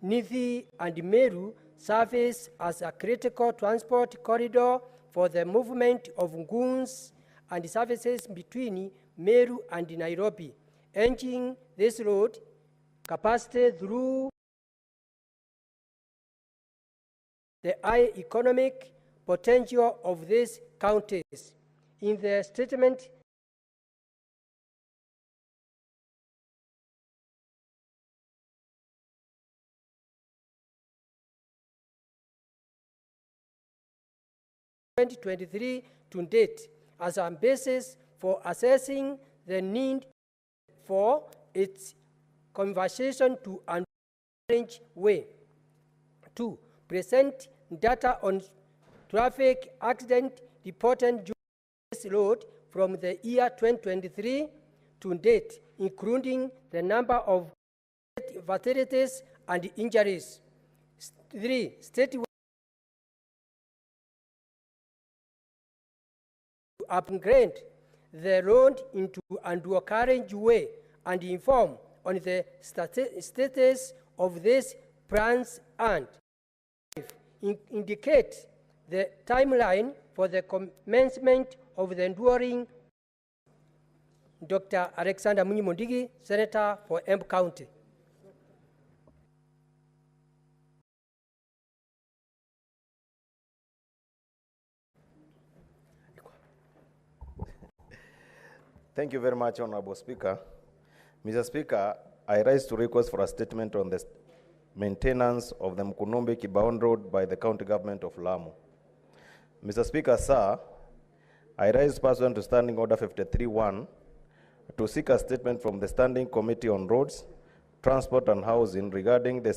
Nithi, and Meru, serves as a critical transport corridor for the movement of goods and services between Meru and Nairobi. Ending this road capacity through the high economic potential of these counties. In the statement, (2023) to date as a basis for assessing the need for its conversion to an orange way. 2, present data on traffic accident reported during this road from the year 2023 to date, including the number of fatalities and injuries. 3, state upgrade the road into an orange way and inform on the status of these plans and indicate the timeline for the commencement of the enduring. Dr. Alexander Mundigi, Senator for Embu County. Thank you very much, Honorable Speaker. Mr. Speaker, I rise to request for a statement on the maintenance of the Mkunombe-Kibaon Road by the County Government of Lamu. Mr. Speaker, sir, I rise pursuant to Standing Order 53-1 to seek a statement from the Standing Committee on Roads, Transport and Housing regarding the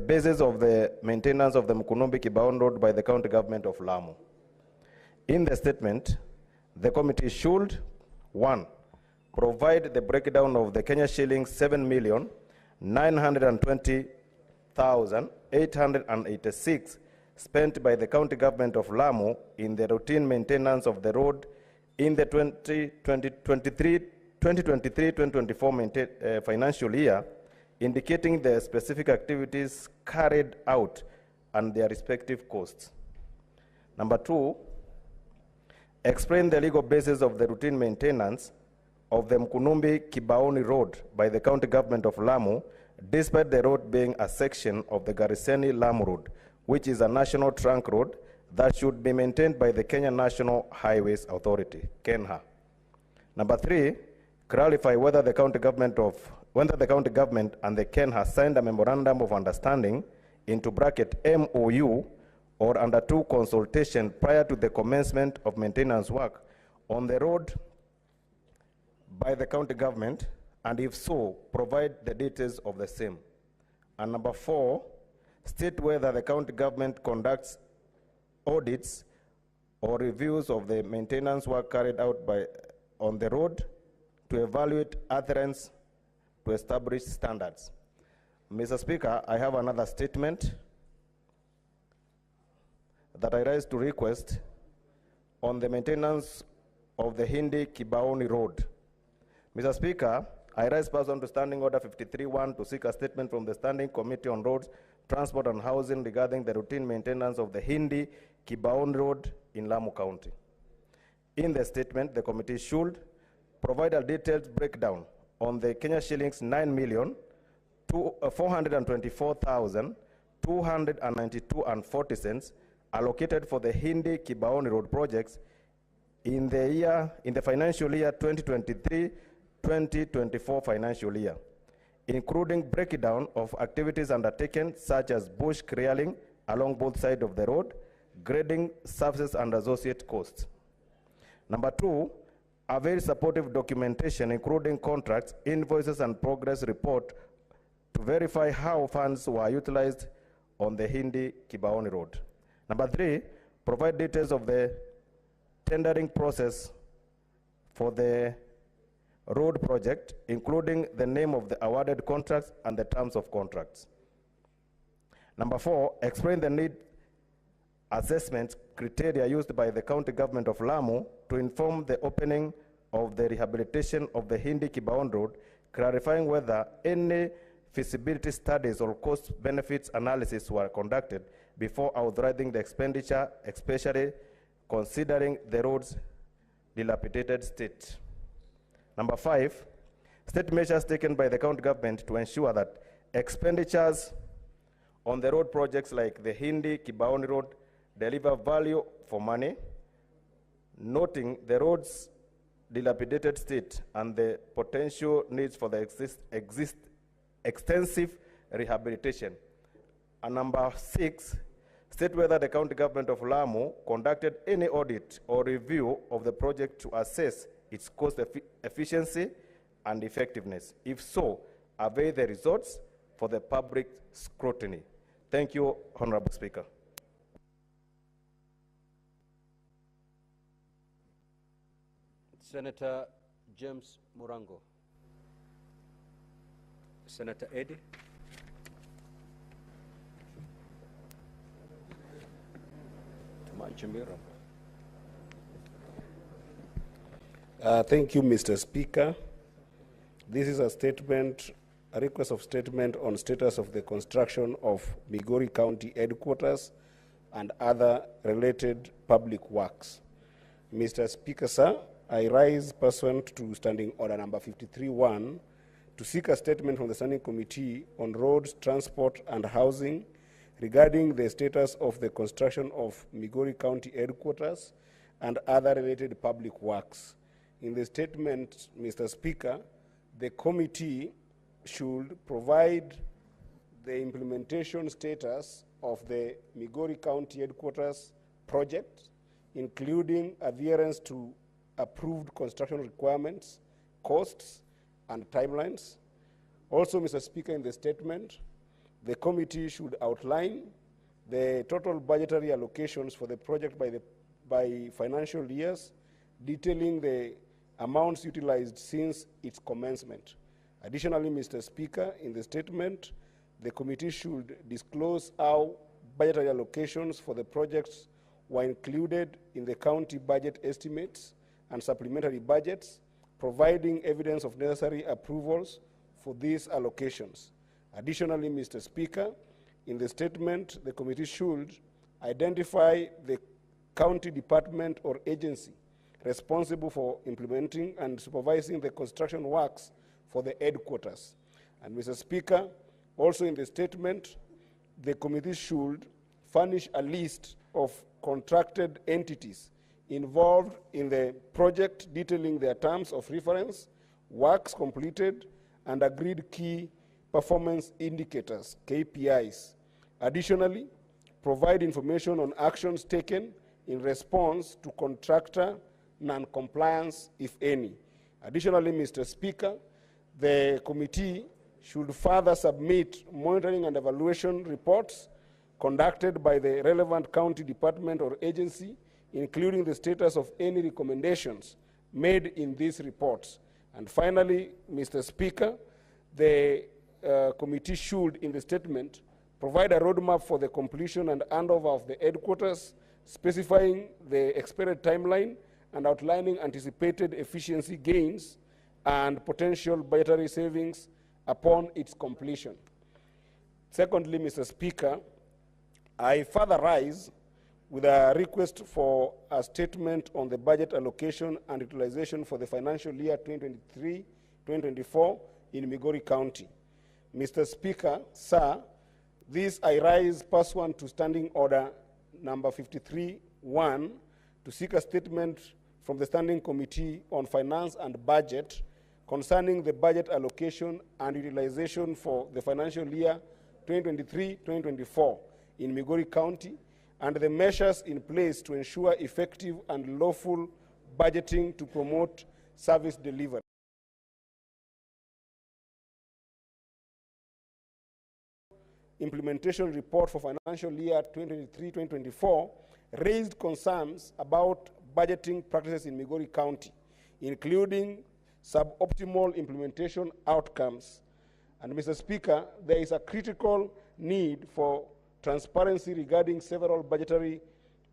basis of the maintenance of the Mkunombe-Kibaon Road by the County Government of Lamu. In the statement, the committee should, 1, provide the breakdown of the Kenya shillings 7,920,886 spent by the County Government of Lamu in the routine maintenance of the road in the 2023-2024 financial year, indicating the specific activities carried out and their respective costs. Number 2, explain the legal basis of the routine maintenance of the Mkunombe-Kibaoni Road by the County Government of Lamu, despite the road being a section of the Gariseni-Lamu Road, which is a national trunk road that should be maintained by the Kenya National Highways Authority, KENHA. Number 3, clarify whether the county government and the KENHA signed a memorandum of understanding into bracket MOU or undertook consultation prior to the commencement of maintenance work on the road by the county government, and if so, provide the details of the same. And number 4, state whether the county government conducts audits or reviews of the maintenance work carried out on the road to evaluate adherence to established standards. Mr. Speaker, I have another statement that I rise to request on the maintenance of the Hindi-Koni Road. Mr. Speaker, I rise pursuant to Standing Order 53-1 to seek a statement from the Standing Committee on Roads, Transport and Housing regarding the routine maintenance of the Hindi-Koni Road in Lamu County. In the statement, the committee should provide a detailed breakdown on the Kenya shillings 9,424,292.40 allocated for the Hindi-Koni Road projects in the financial year 2023-2024 financial year, including breakdown of activities undertaken such as bush clearing along both sides of the road, grading services and associate costs. Number 2, a very supportive documentation including contracts, invoices and progress report to verify how funds were utilized on the Hindi-Koni Road. Number 3, provide details of the tendering process for the road project, including the name of the awarded contracts and the terms of contracts. Number 4, explain the need assessment criteria used by the county government of Lamu to inform the opening of the rehabilitation of the Hindi-Koni Road, clarifying whether any feasibility studies or cost benefits analysis were conducted before authorizing the expenditure, especially considering the road's dilapidated state. Number 5, state measures taken by the county government to ensure that expenditures on the road projects like the Hindi-Koni Road deliver value for money, noting the road's dilapidated state and the potential needs for the extensive rehabilitation. And number 6, state whether the county government of Lamu conducted any audit or review of the project to assess its cost efficiency and effectiveness. If so, avail the results for the public scrutiny. Thank you, Honorable Speaker. Senator James Murango. Senator Eddie. Thank you, Mr. Speaker. This is a request of statement on status of the construction of Migori County headquarters and other related public works. Mr. Speaker, sir, I rise pursuant to Standing Order number 53-1 to seek a statement from the Standing Committee on Roads, Transport and Housing regarding the status of the construction of Migori County headquarters and other related public works. In the statement, Mr. Speaker, the committee should provide the implementation status of the Migori County headquarters project, including adherence to approved construction requirements, costs, and timelines. Also, Mr. Speaker, in the statement, the committee should outline the total budgetary allocations for the project by financial years, detailing the amounts utilized since its commencement. Additionally, Mr. Speaker, in the statement, the committee should disclose how budgetary allocations for the projects were included in the county budget estimates and supplementary budgets, providing evidence of necessary approvals for these allocations. Additionally, Mr. Speaker, in the statement, the committee should identify the county department or agency responsible for implementing and supervising the construction works for the headquarters. And Mr. Speaker, also in the statement, the committee should furnish a list of contracted entities involved in the project, detailing their terms of reference, works completed, and agreed key performance indicators, KPIs. Additionally, provide information on actions taken in response to contractor non-compliance, if any. Additionally, Mr. Speaker, the committee should further submit monitoring and evaluation reports conducted by the relevant county department or agency, including the status of any recommendations made in these reports. And finally, Mr. Speaker, the committee should, in the statement, provide a roadmap for the completion and handover of the headquarters, specifying the expected timeline and outlining anticipated efficiency gains and potential budgetary savings upon its completion. Secondly, Mr. Speaker, I further rise with a request for a statement on the budget allocation and utilization for the financial year 2023-2024 in Migori County. Mr. Speaker, sir, this I rise pursuant to Standing Order number 53-1 to seek a statement from the Standing Committee on Finance and Budget concerning the budget allocation and utilization for the financial year 2023-2024 in Migori County and the measures in place to ensure effective and lawful budgeting to promote service delivery. Implementation report for financial year 2023-2024 raised concerns about budgeting practices in Migori County, including suboptimal implementation outcomes. And Mr. Speaker, there is a critical need for transparency regarding several budgetary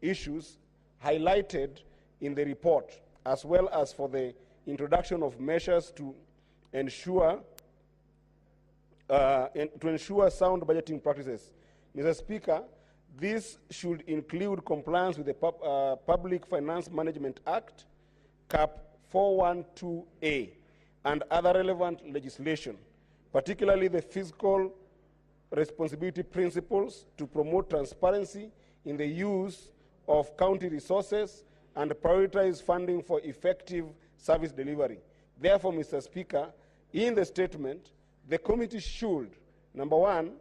issues highlighted in the report, as well as for the introduction of measures to ensure sound budgeting practices. Mr. Speaker, this should include compliance with the Public Finance Management Act, CAP 412A, and other relevant legislation, particularly the fiscal responsibility principles to promote transparency in the use of county resources and prioritize funding for effective service delivery. Therefore, Mr. Speaker, in the statement, the committee should, number one,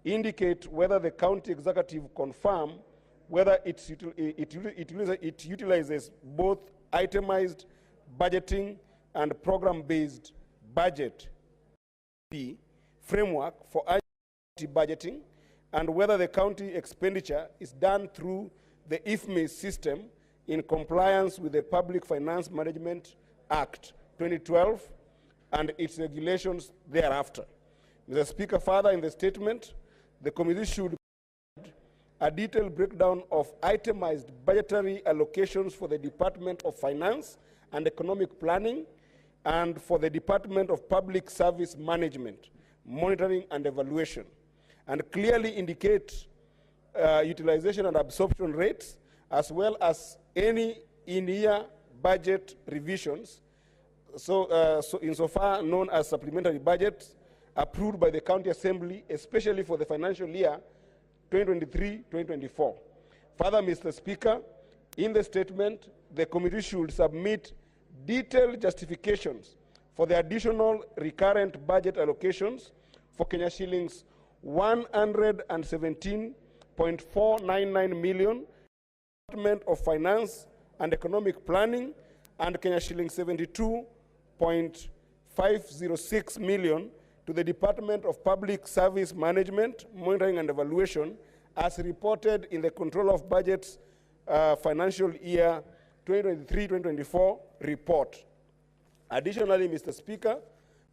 indicate whether the county executive confirm whether it utilizes both itemized budgeting and program-based budget framework for county budgeting, and whether the county expenditure is done through the IFMI system in compliance with the Public Finance Management Act 2012 and its regulations thereafter. Mr. Speaker, further in the statement, the committee should provide a detailed breakdown of itemized budgetary allocations for the Department of Finance and Economic Planning and for the Department of Public Service Management, Monitoring and Evaluation, and clearly indicate utilization and absorption rates, as well as any in-year budget revisions, so insofar known as supplementary budgets approved by the County Assembly, especially for the financial year 2023-2024. Further, Mr. Speaker, in the statement, the committee should submit detailed justifications for the additional recurrent budget allocations for Kenya shillings 117.499 million, Department of Finance and Economic Planning, and Kenya shillings 72.506 million to the Department of Public Service Management, Monitoring and Evaluation, as reported in the Control of Budgets financial year 2023-2024 report. Additionally, Mr. Speaker,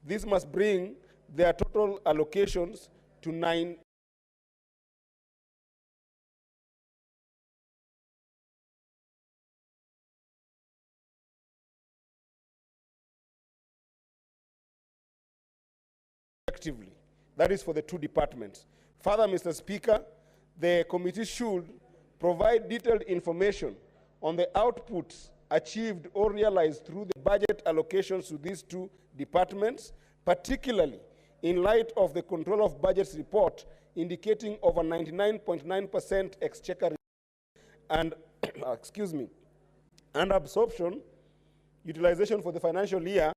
this must bring their total allocations to 9 effectively. That is for the two departments. Further, Mr. Speaker, the committee should provide detailed information on the outputs achieved or realized through the budget allocations to these two departments, particularly in light of the Control of Budgets report indicating over 99.9% exchequer and and absorption utilization for the financial year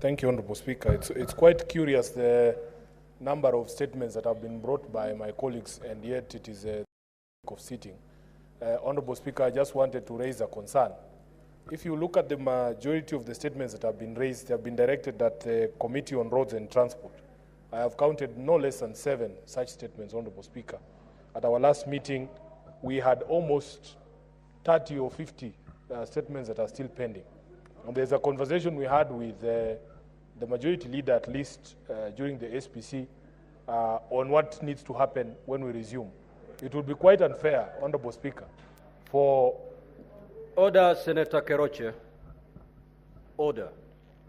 Thank you, Honorable Speaker. It's quite curious the number of statements that have been brought by my colleagues, and yet it is a of sitting. Honorable Speaker, I just wanted to raise a concern. If you look at the majority of the statements that have been raised, they have been directed at the Committee on Roads and Transport. I have counted no less than 7 such statements, Honorable Speaker. At our last meeting, we had almost 30 or 50 statements that are still pending. And there's a conversation we had with the majority leader, at least during the SPC, on what needs to happen when we resume. It would be quite unfair, Honorable Speaker, for... Order, Senator Keroche. Order.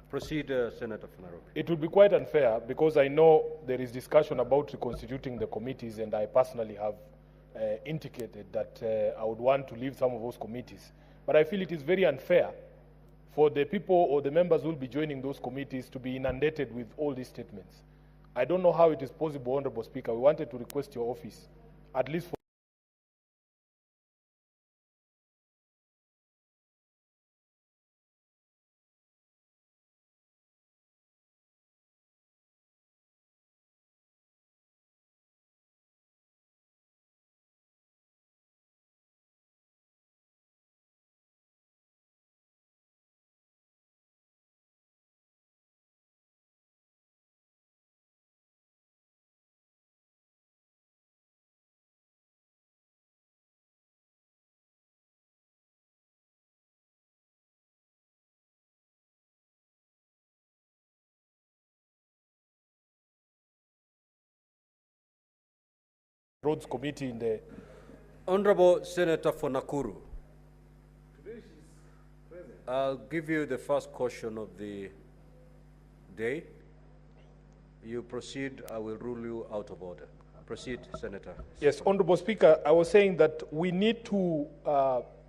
Proceed, Senator Nairobi. It would be quite unfair because I know there is discussion about reconstituting the committees, and I personally have indicated that I would want to leave some of those committees. But I feel it is very unfair for the people or the members who will be joining those committees to be inundated with all these statements. I don't know how it is possible, Honorable Speaker. We wanted to request your office, at least for Roads Committee in the... Honorable Senator for Nakuru. I'll give you the first question of the day. You proceed, I will rule you out of order. Proceed, Senator. Yes, Honorable Speaker, I was saying that we need to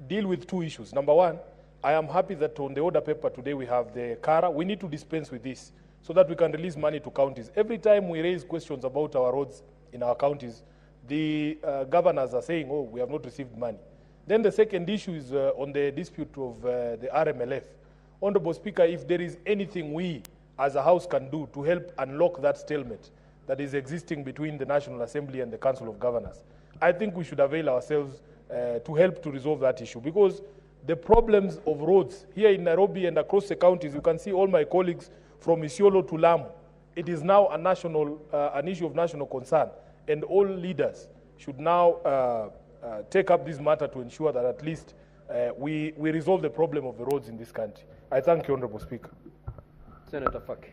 deal with 2 issues. Number one, I am happy that on the order paper today we have the CARA. We need to dispense with this so that we can release money to counties. Every time we raise questions about our roads in our counties, the governors are saying, oh, we have not received money. Then the second issue is on the dispute of the RMLF. Honorable Speaker, if there is anything we as a House can do to help unlock that stalemate that is existing between the National Assembly and the Council of Governors, I think we should avail ourselves to help to resolve that issue, because the problems of roads here in Nairobi and across the counties, you can see all my colleagues from Isiolo to Lamu, it is now a national, an issue of national concern. And all leaders should now take up this matter to ensure that at least we resolve the problem of the roads in this country. I thank you, Honorable Speaker. Senator Faki.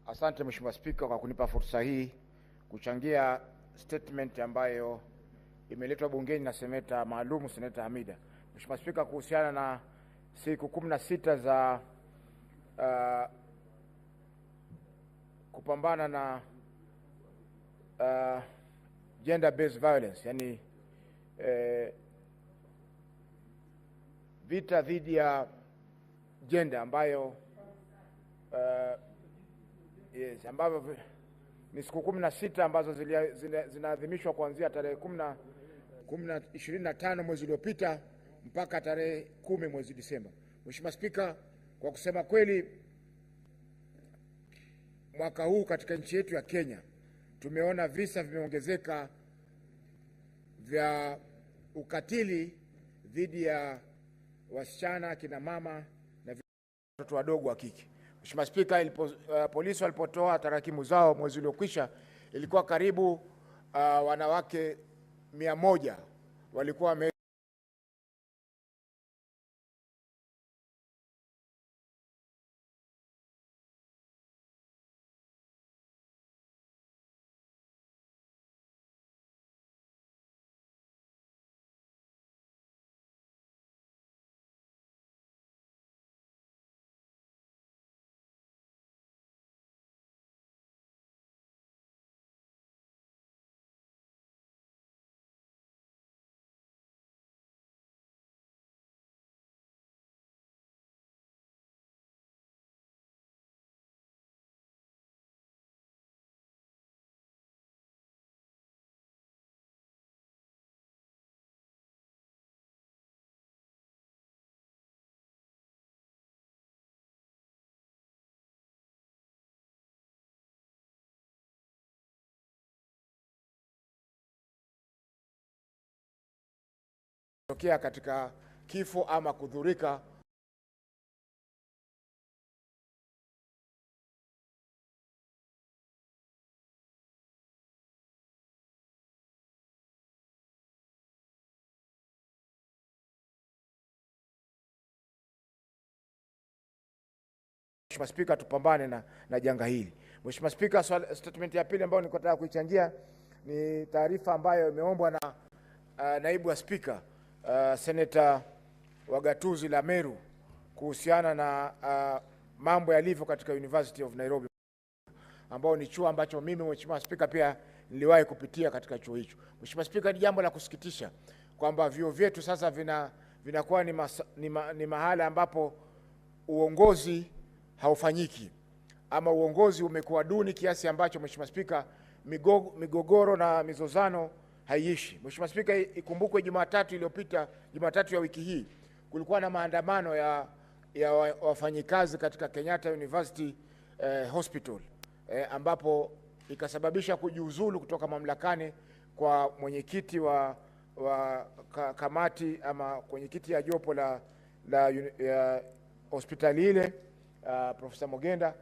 Asante Mheshimiwa Spika kwa kunipa fursa hii kuchangia statement ambayo imeletwa bungeni na seneta maalumu Seneta Hamida. Mheshimiwa Spika, kuhusiana na siku 16 za kupambana na gender based violence, yani vita dhidi ya gender ambayo yes, ambavyo ni siku 16 ambazo zinaadhimishwa kuanzia tarehe 25 mwezi uliopita mpaka tarehe 10 mwezi Disemba. Mheshimiwa Spika, kwa kusema kweli mwaka huu katika nchi yetu ya Kenya tumeona visa vimeongezeka vya ukatili dhidi ya wasichana, kina mama na watoto wadogo wa kike. Mheshimiwa Spika, polisi walipotoa tarakimu zao mwezi uliokwisha, ilikuwa karibu wanawake 100 walikuwa tokea katika kifo ama kudhurika. Mheshimiwa Spika, tupambane na janga hili. Mheshimiwa Spika, statement ya pili ambayo nilikuwa nataka kuichangia ni taarifa ambayo imeombwa na naibu wa spika Senator wa gatuzi la Meru kuhusiana na mambo yalivyo katika University of Nairobi, ambao ni chuo ambacho mimi Mheshimiwa Spika pia niliwahi kupitia katika chuo hicho. Mheshimiwa Spika, ni jambo la kusikitisha kwamba vyuo vyetu sasa vinakuwa ni mahala ambapo uongozi haufanyiki ama uongozi umekuwa duni kiasi ambacho Mheshimiwa Spika migogoro na mizozano haiishi. Mheshimiwa Spika, ikumbukwe Jumatatu iliyopita, Jumatatu ya wiki hii, kulikuwa na maandamano ya wafanyikazi katika Kenyatta University Hospital ambapo ikasababisha kujiuzulu kutoka mamlakani kwa mwenyekiti wa kamati ama mwenyekiti ya jopo la hospitali ile, Profesa Mogenda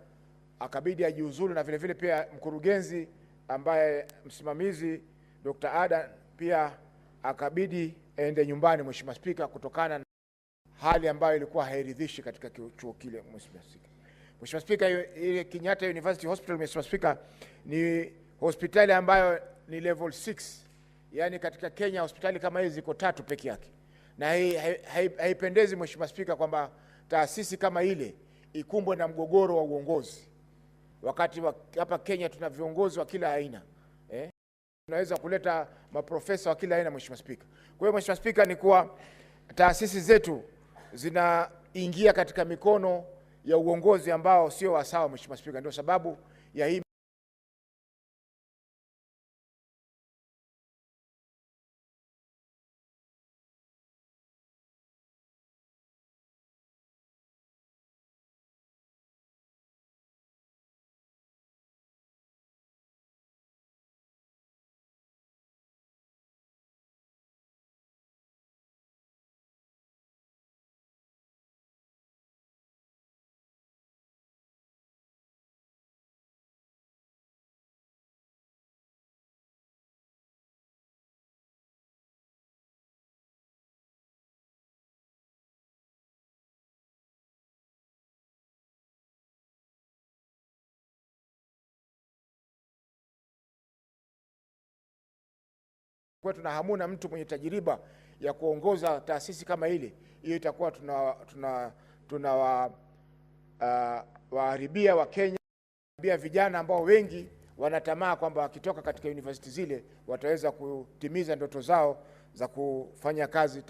akabidi ajiuzulu, na vile vile pia mkurugenzi ambaye msimamizi Dr. Adan pia akabidi aende nyumbani, Mheshimiwa Spika, kutokana na hali ambayo ilikuwa hairidhishi katika chuo kile. Mheshimiwa Spika, ile Kenyatta University Hospital, Mheshimiwa Spika, ni hospitali ambayo ni level 6. Yani katika Kenya hospitali kama hizi ziko 3 peke yake, na haipendezi Mheshimiwa Spika kwamba taasisi kama ile ikumbwe na mgogoro wa uongozi, wakati hapa Kenya tuna viongozi wa kila aina. Tunaweza kuleta maprofesa wa kila aina, Mheshimiwa Spika. Kwa hiyo Mheshimiwa Spika, ni kuwa taasisi zetu zinaingia katika mikono ya uongozi ambao sio wa sawa, Mheshimiwa Spika. Ndio sababu ya hii kwa tunahamuna mtu mwenye tajiriba ya kuongoza taasisi kama ile, hiyo itakuwa tunawaharibia Wakenya, vijana ambao wengi wanatamaa kwamba wakitoka katika university zile wataweza kutimiza ndoto zao za kufanya kazi.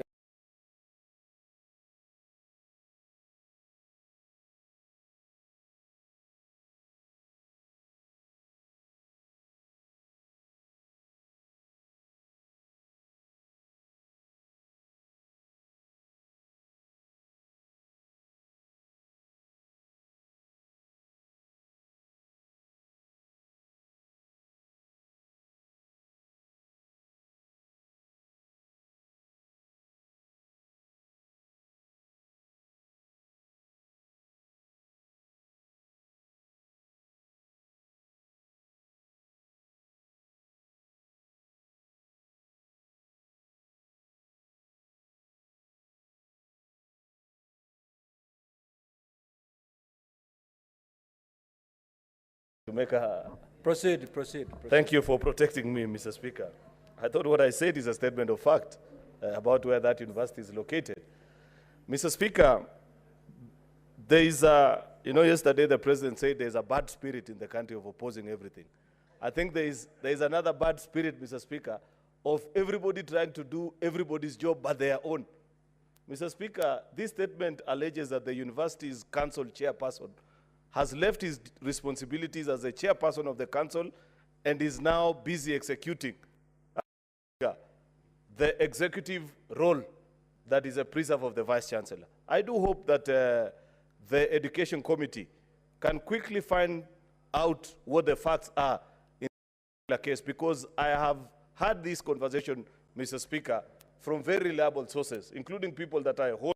To make a Proceed. Thank you for protecting me, Mr. Speaker. I thought what I said is a statement of fact about where that university is located. Mr. Speaker, there is yesterday the president said there's a bad spirit in the country of opposing everything. I think there is another bad spirit, Mr. Speaker, of everybody trying to do everybody's job but their own. Mr. Speaker, this statement alleges that the university's council chairperson has left his responsibilities as the chairperson of the council and is now busy executing the executive role that is a preserve of the Vice Chancellor. I do hope that the Education Committee can quickly find out what the facts are in the case, because I have had this conversation, Mr. Speaker, from very reliable sources, including people that I hold.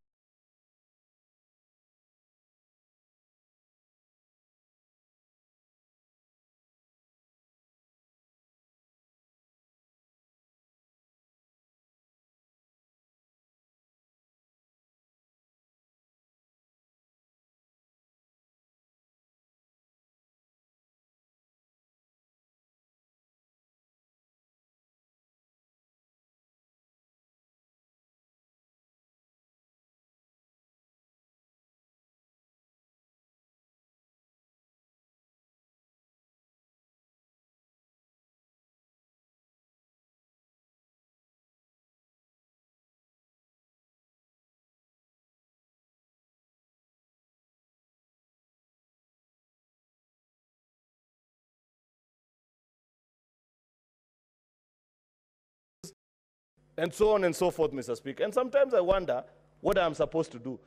And so on and so forth, Mr. Speaker. And sometimes I wonder what I'm supposed to do.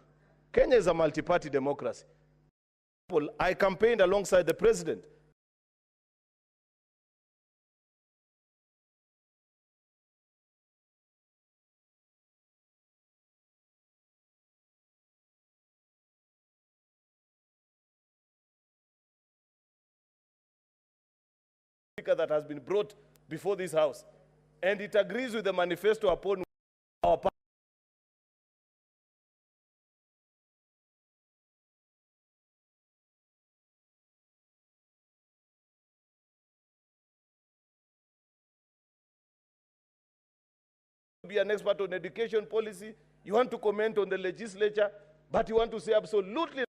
Kenya is a multi-party democracy. I campaigned alongside the president. That has been brought before this House, and it agrees with the manifesto upon our party. Be an expert on education policy, you want to comment on the legislature, but you want to say absolutely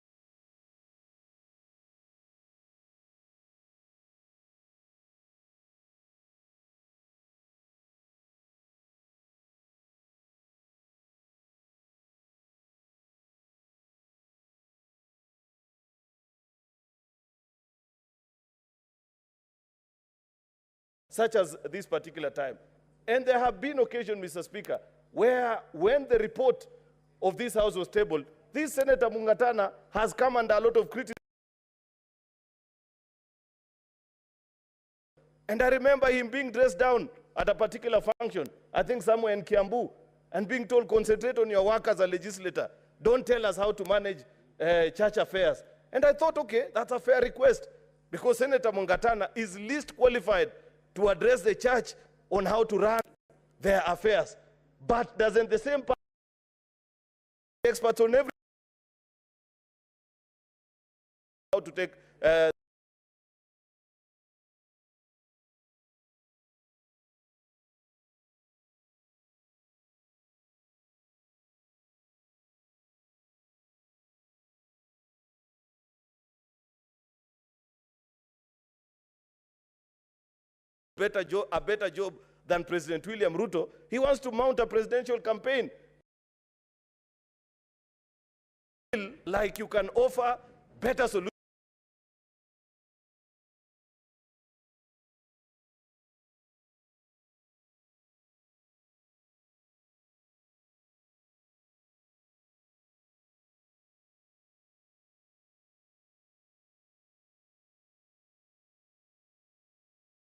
such as this particular time. And there have been occasions, Mr. Speaker, where when the report of this House was tabled, this Senator Mungatana has come under a lot of criticism. And I remember him being dressed down at a particular function, I think somewhere in Kiambu, and being told, concentrate on your work as a legislator. Don't tell us how to manage church affairs. And I thought, okay, that's a fair request, because Senator Mungatana is least qualified to address the church on how to run their affairs. But doesn't the same party experts on every how to take a better job than President William Ruto? He wants to mount a presidential campaign. Like you can offer better solutions.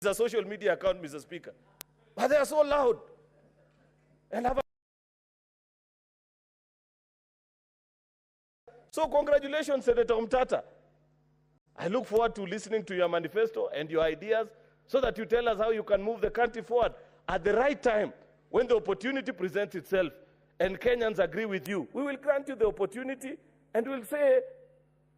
It's a social media account, Mr. Speaker. But they are so loud. And have a so congratulations, Senator Mtata. I look forward to listening to your manifesto and your ideas so that you tell us how you can move the country forward at the right time when the opportunity presents itself and Kenyans agree with you. We will grant you the opportunity and we'll say,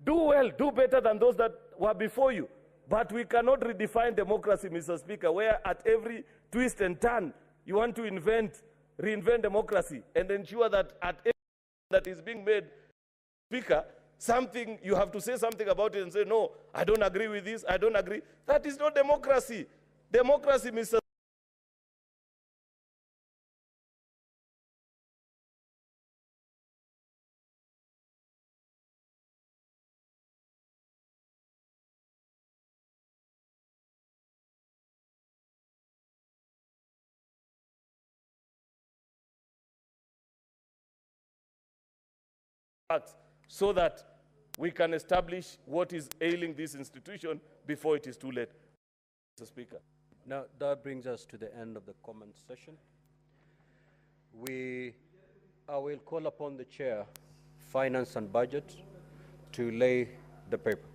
do well, do better than those that were before you. But we cannot redefine democracy, Mr. Speaker, where at every twist and turn you want to reinvent democracy and ensure that at every that is being made, Speaker, something, you have to say something about it and say, no, I don't agree with this, I don't agree. That is not democracy. Democracy, Mr. so that we can establish what is ailing this institution before it is too late. Mr. Speaker. Now, that brings us to the end of the comment session. I will call upon the Chair, Finance and Budget, to lay the paper.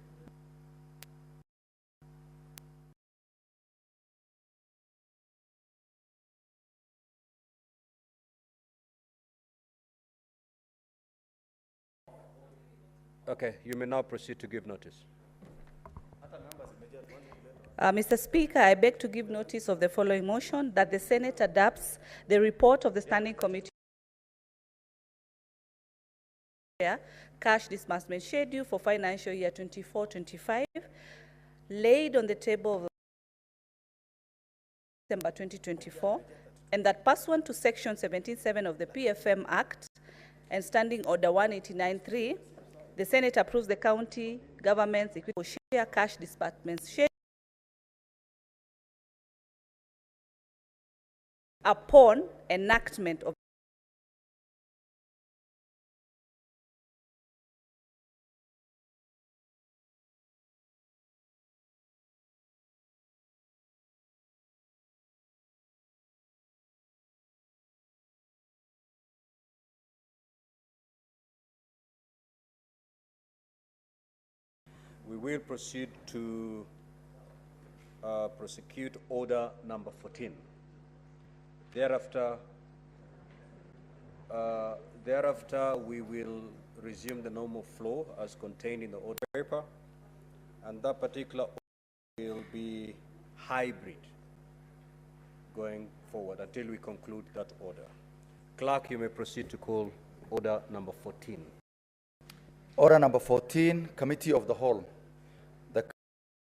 Okay, you may now proceed to give notice. Mr. Speaker, I beg to give notice of the following motion, that the Senate adopts the report of the Standing Committee cash disbursement schedule for financial year 24-25, laid on the table of December 2024, and that pursuant to Section 17(7) of the PFM Act and Standing Order 189.3, the Senate approves the county government's equitable share cash disbursement schedule upon enactment of We will proceed to prosecute order number 14. Thereafter, we will resume the normal flow as contained in the order paper, and that particular order will be hybrid going forward until we conclude that order. Clerk, you may proceed to call order number 14. Order number 14, Committee of the Whole. The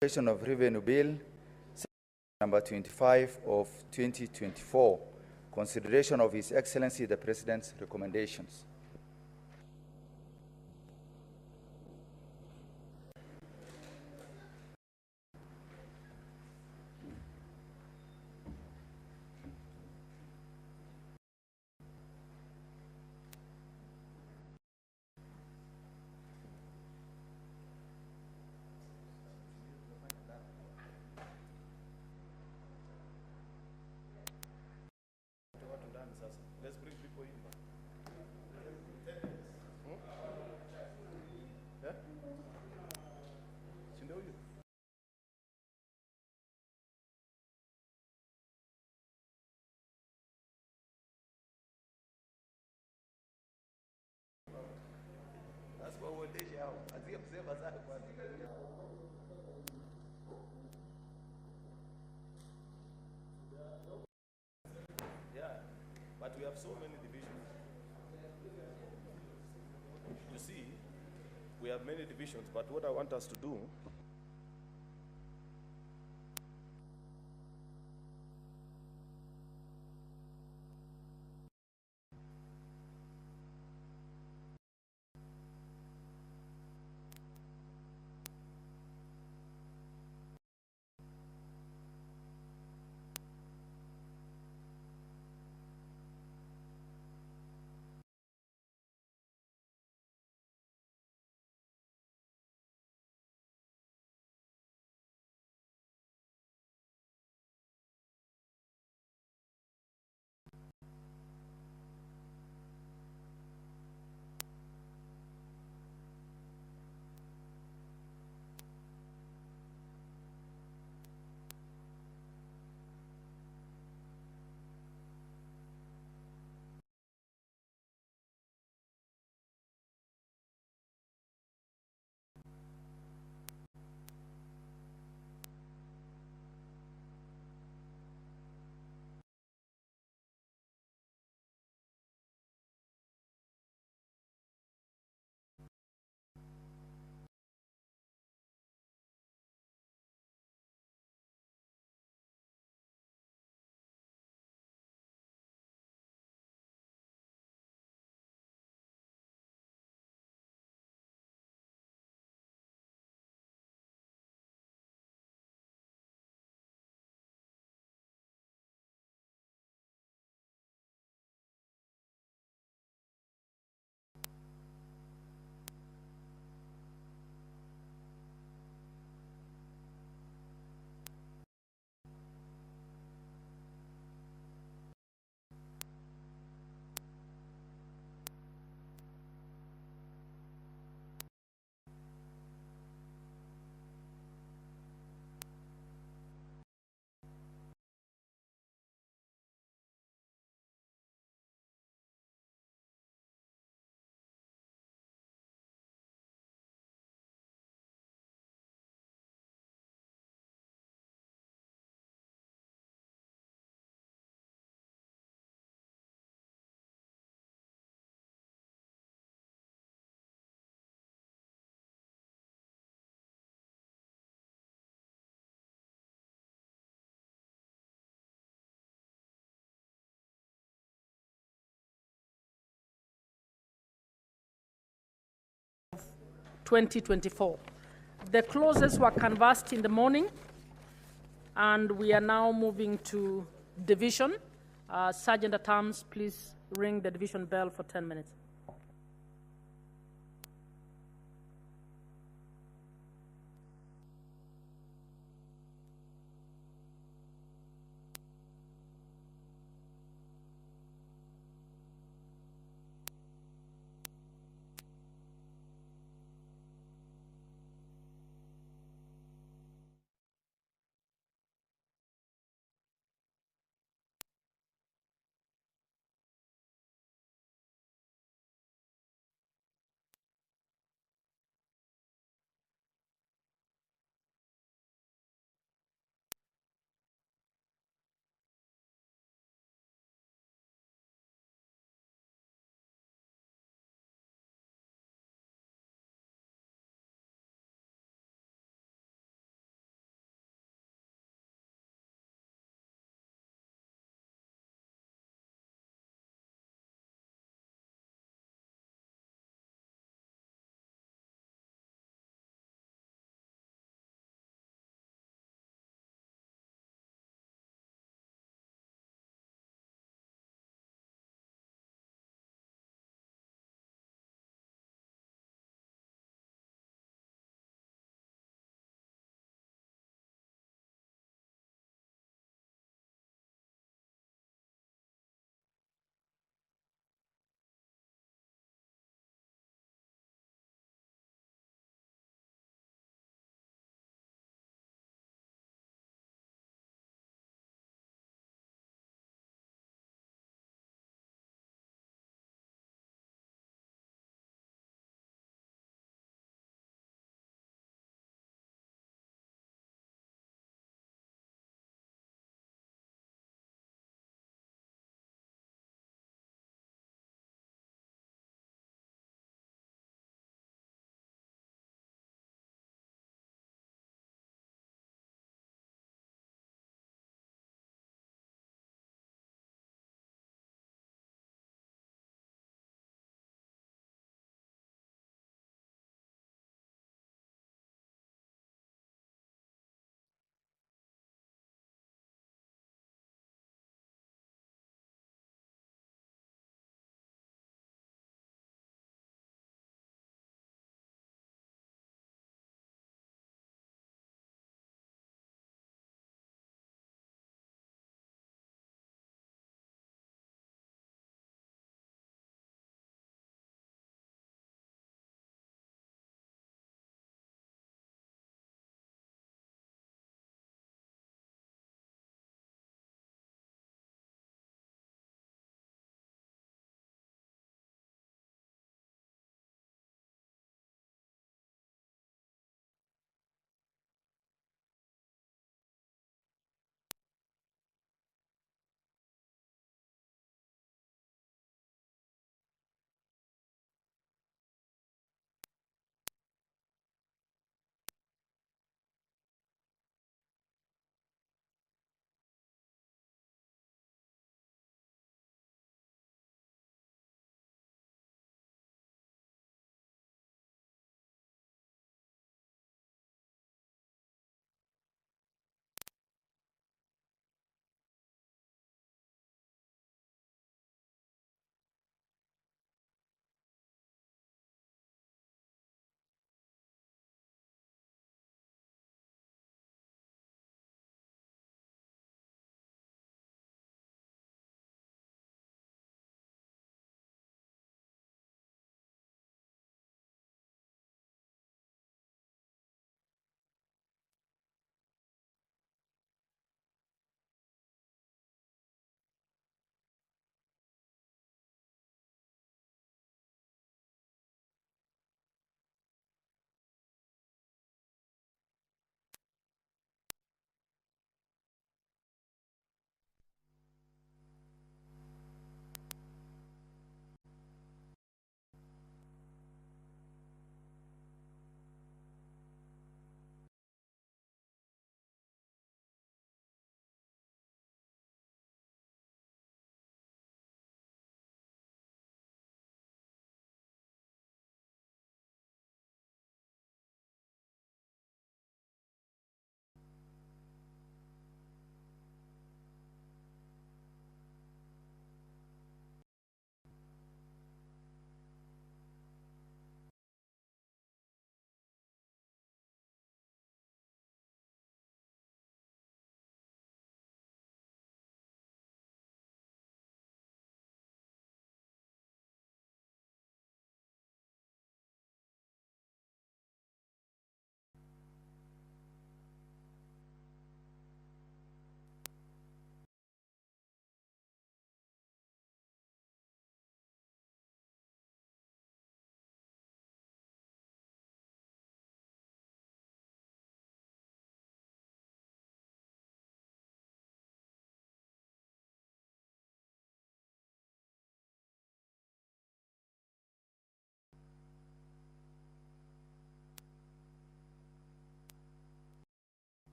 Calculation of Revenue Bill, number 25 of 2024. Consideration of His Excellency the President's recommendations. Let's bring people in. Yeah? You know you. That's what we're doing. Yeah, but we have so many divisions. You see, we have many divisions, but what I want us to do 2024. The clauses were canvassed in the morning, and we are now moving to division. Sergeant at Arms, please ring the division bell for 10 minutes.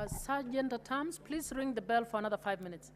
Sergeant at Arms, please ring the bell for another 5 minutes.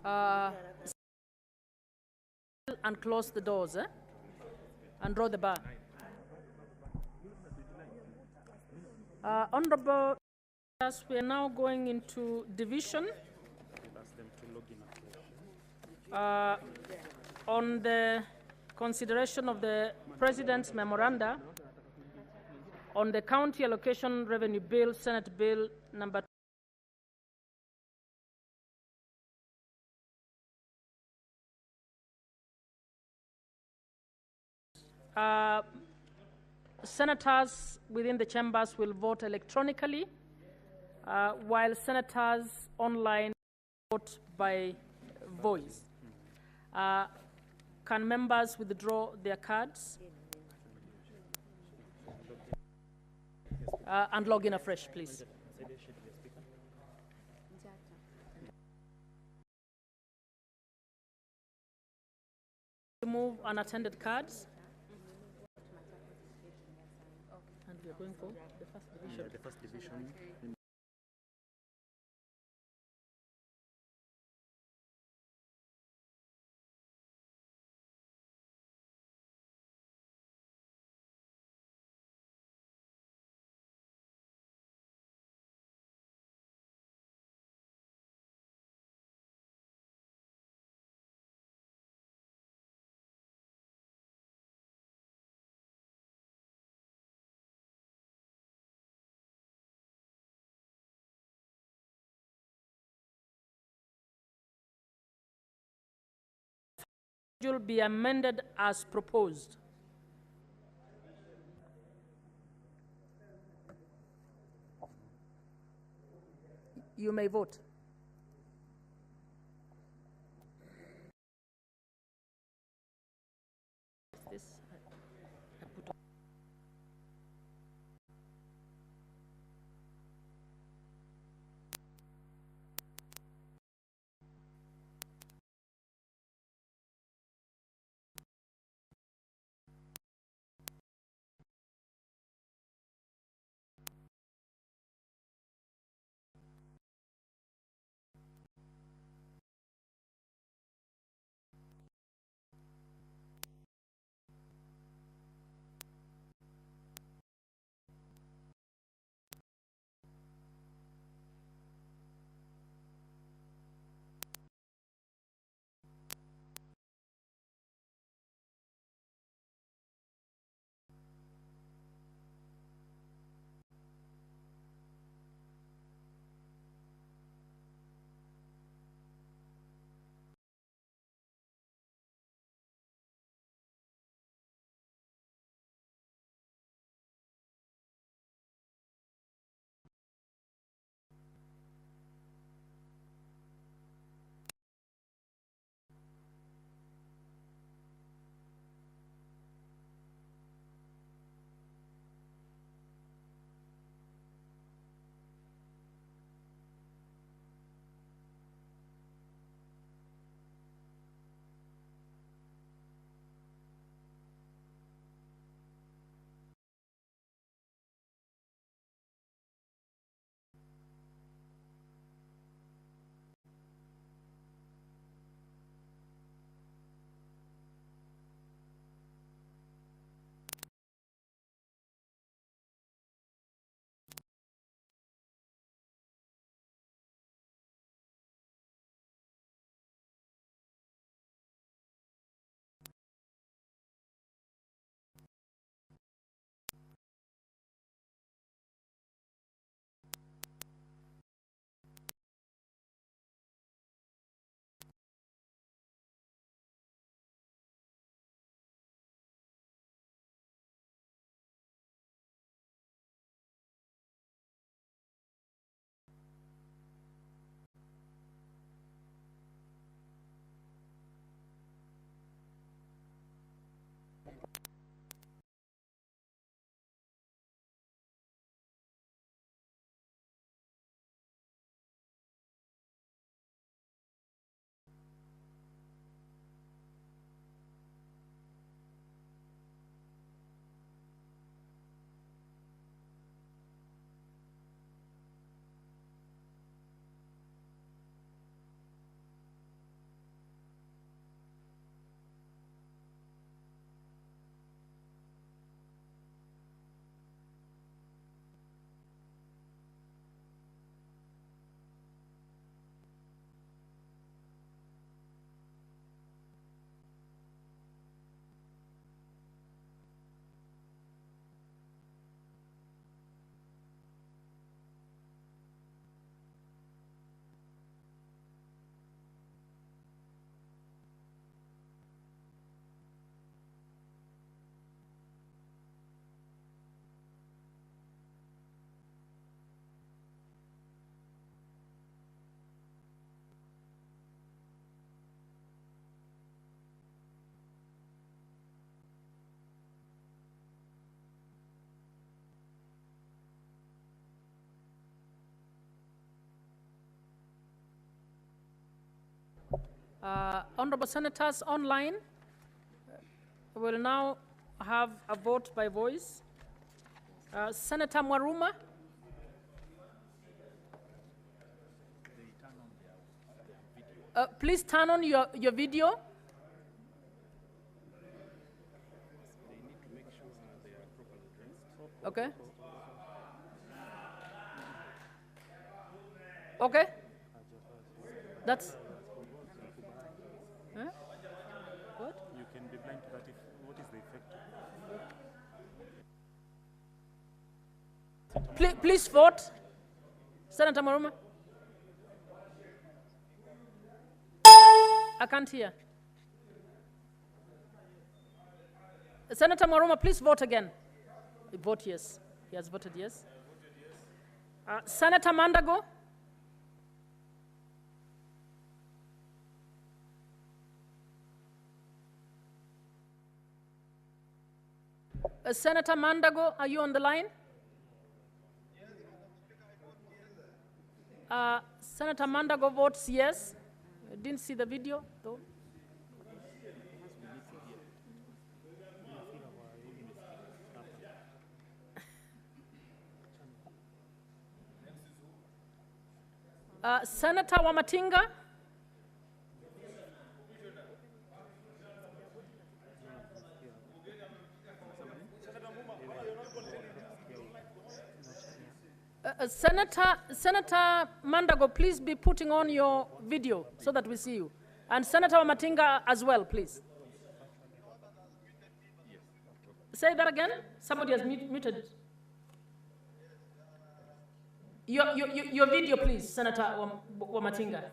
And close the doors, and draw the bar. Honorable, we are now going into division. On the consideration of the President's memoranda on the County Allocation Revenue Bill, Senate Bill number senators within the chambers will vote electronically, while senators online vote by voice. Can members withdraw their cards and log in afresh, please? Remove unattended cards. And we are going for the first division. The first division. Will be amended as proposed. You may vote. This Honorable Senators online, we'll now have a vote by voice. Senator Mwaruma. Please turn on your video. Okay. Okay. That's. Huh? What? You can be blind, but if, what is the effect? Please vote. Senator Mwaruma. I can't hear. Senator Mwaruma, please vote again. Vote yes. He has voted yes. Senator Mandago. Senator Mandago, are you on the line? Senator Mandago votes yes. I didn't see the video, though. Senator Wamatinga. Senator Mandago, please be putting on your video so that we see you. And Senator Wamatinga as well, please. Say that again. Somebody has muted. Your video, please, Senator Wamatinga.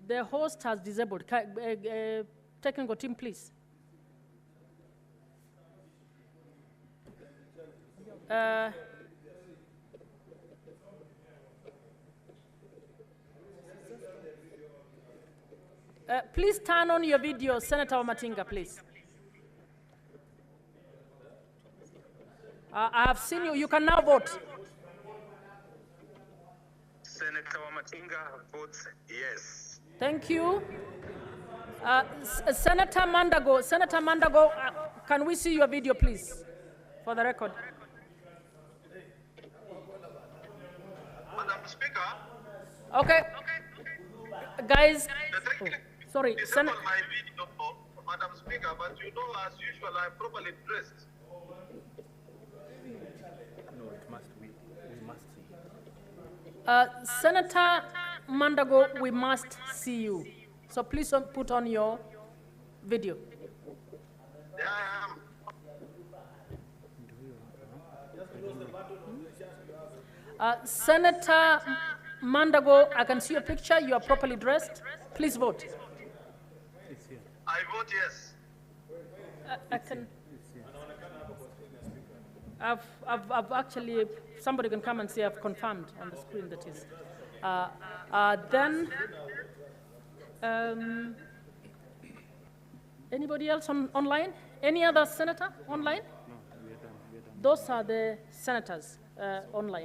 The host has disabled. Technical team, please. Please turn on your video, Senator Wamatinga, please. I have seen you. You can now vote. Senator Wamatinga votes yes. Thank you. Senator Mandago, can we see your video, please, for the record? Madam Speaker. Okay. Guys, sorry. Disable my video, Madam Speaker, but you know, as usual, I'm properly dressed. No, it must we must see. Senator Mandago, we must see you. So please put on your video. Senator Mandago, I can see your picture. You are properly dressed. Please vote. I vote yes. I can. I've actually, somebody can come and say I've confirmed on the screen that is. Anybody else online? Any other senator online? No, we are done. Those are the senators online.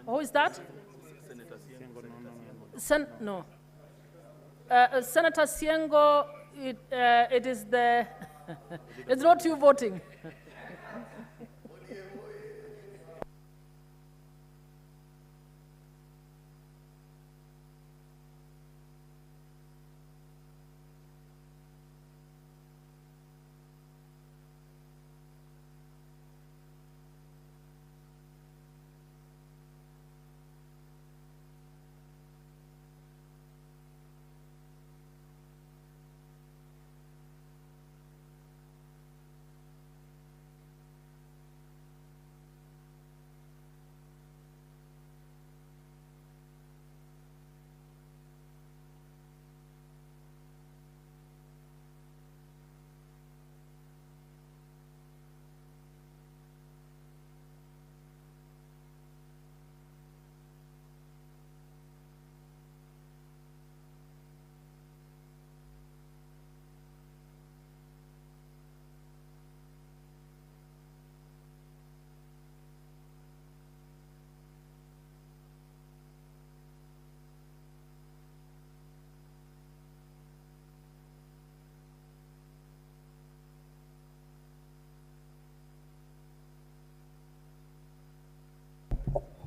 Who is that? No. Senator Siengo, it is the, it's not you voting.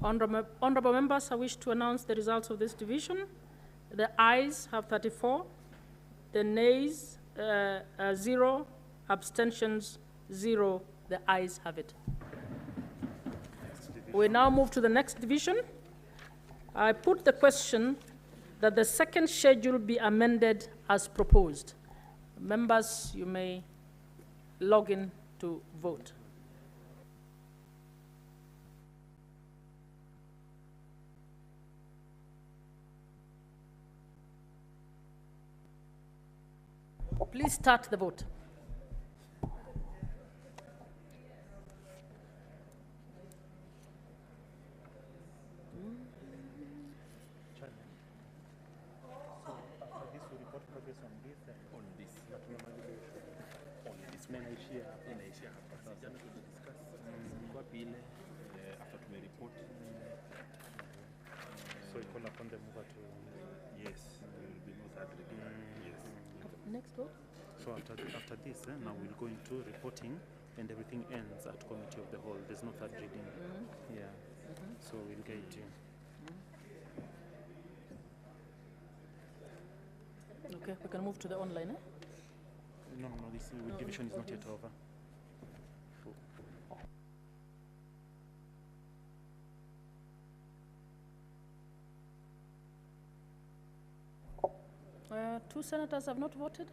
Honorable members, I wish to announce the results of this division. The ayes have 34, the nays 0, abstentions 0. The ayes have it. We now move to the next division. I put the question that the second schedule be amended as proposed. Members, you may log in to vote. Please start the vote. So you call upon the mover to... Yes, there will be no third reading. Yes. Next vote? So after this, now we'll go into reporting and everything ends at committee of the whole. There's no third reading. Yeah. So we'll get you. Okay, we can move to the online, No, this division is not yet over. Two senators have not voted?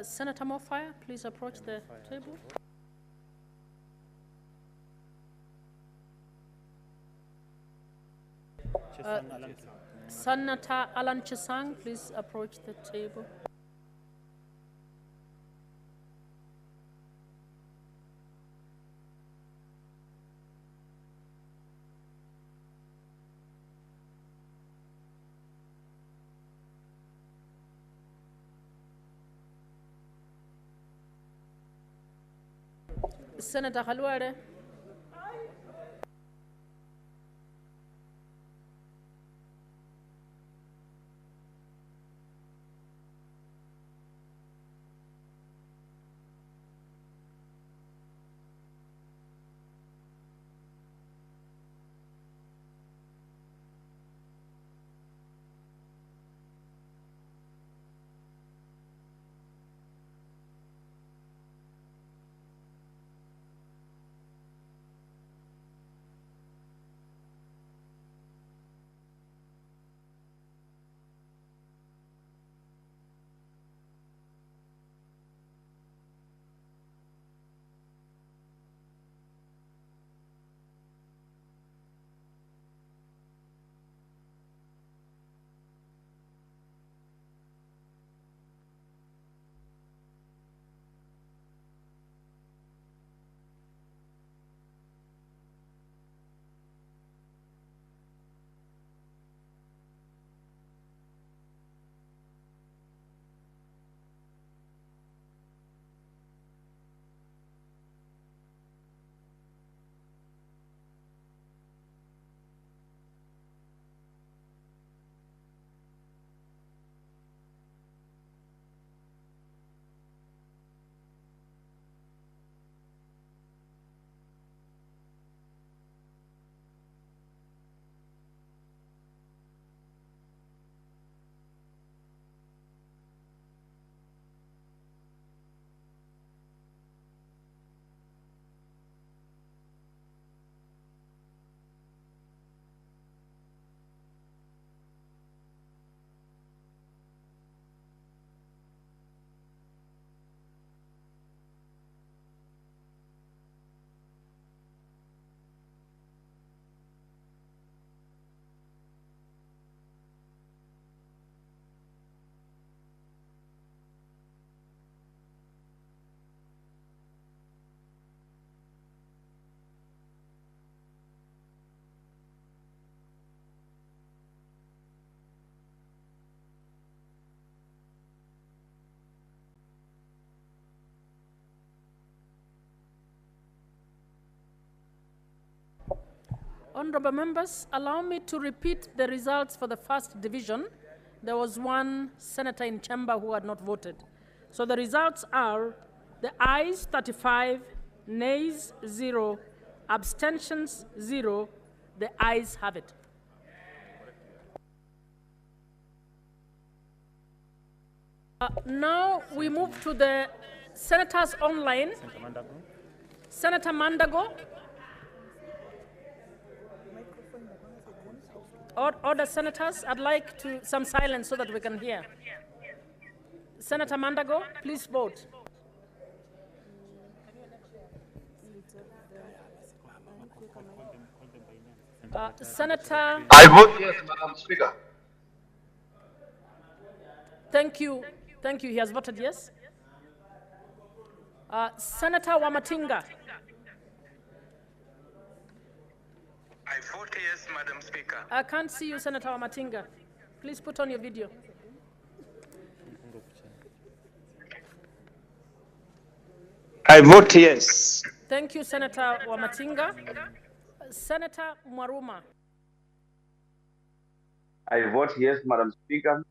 Senator Mofire, please approach the table. Senator Alan Chesang, please approach the table. Senator Halware. Honorable members, allow me to repeat the results for the first division. There was one senator in chamber who had not voted. So the results are the ayes 35, nays 0, abstentions 0. The ayes have it. Now we move to the senators online. Senator Mandago. Order senators, I'd like some silence so that we can hear. Senator Mandago, please vote. Senator... I vote yes, Madam Speaker. Thank you. Thank you. He has voted yes. Senator Wamatinga. I vote yes, Madam Speaker. I can't see you, Senator Wamatinga. Please put on your video. I vote yes. Thank you, Senator Wamatinga. Senator Mwaruma. I vote yes, Madam Speaker.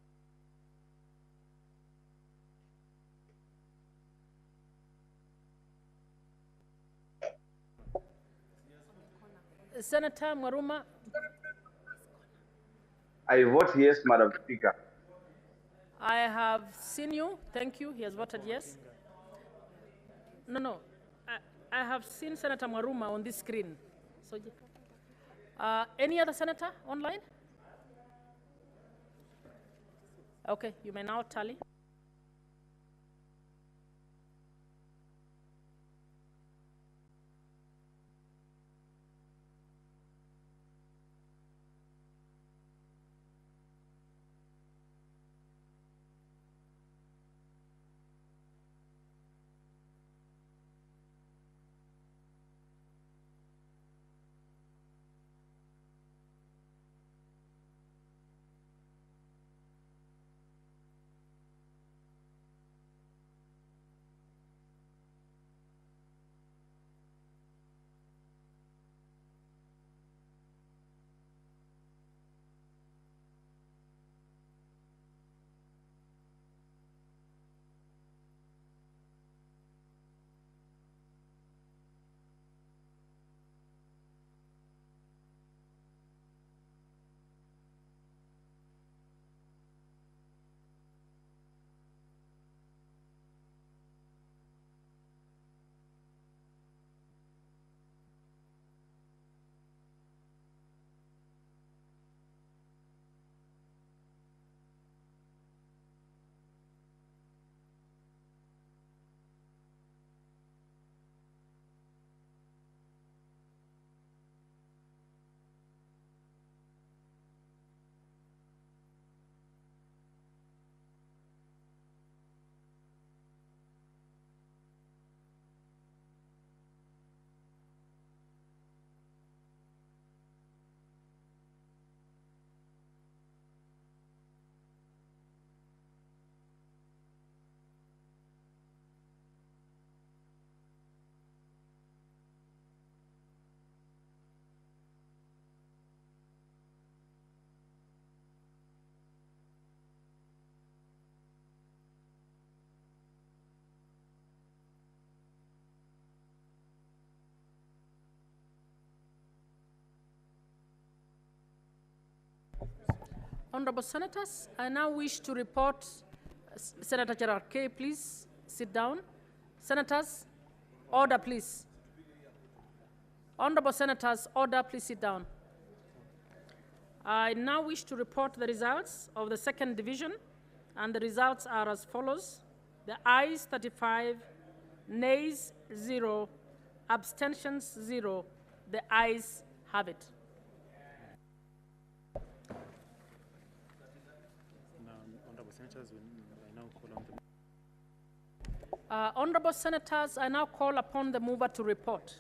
Senator Mwaruma. I vote yes, Madam Speaker. I have seen you. Thank you. He has voted yes. No. I have seen Senator Mwaruma on this screen. So, any other senator online? Okay, you may now tally. Honorable Senators, I now wish to report, Senator Gerard K., please sit down. Senators, order please. Honorable Senators, order, please sit down. I now wish to report the results of the second division, and the results are as follows. The ayes 35, nays 0, abstentions 0. The ayes have it. Honorable Senators, I now call upon the mover to report.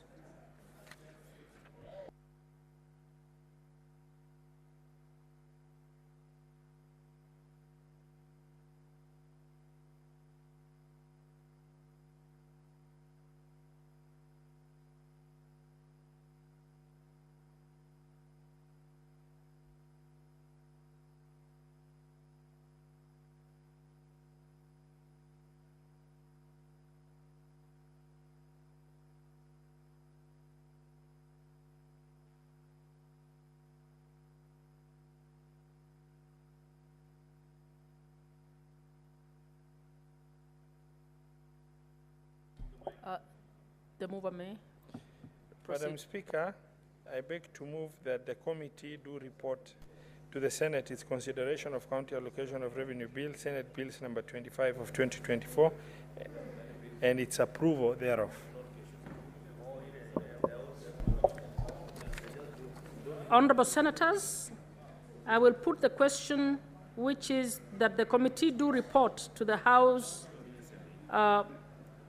The mover may Madam proceed. Speaker, I beg to move that the committee do report to the Senate its consideration of county allocation of revenue bill, Senate Bills number 25 of 2024, and its approval thereof. Honorable Senators, I will put the question, which is that the committee do report to the House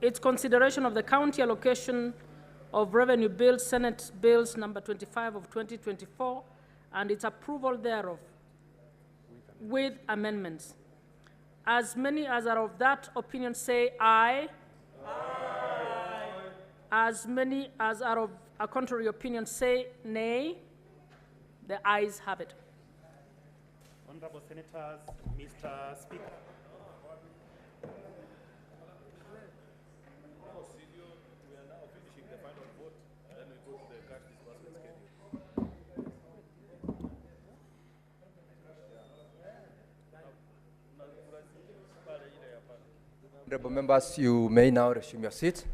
its consideration of the county allocation of revenue bills, Senate Bills number 25 of 2024, and its approval thereof, with amendments. As many as are of that opinion say aye. Aye. As many as are of a contrary opinion say nay. The ayes have it. Honorable Senators, Mr. Speaker. Honorable members, you may now resume your seats.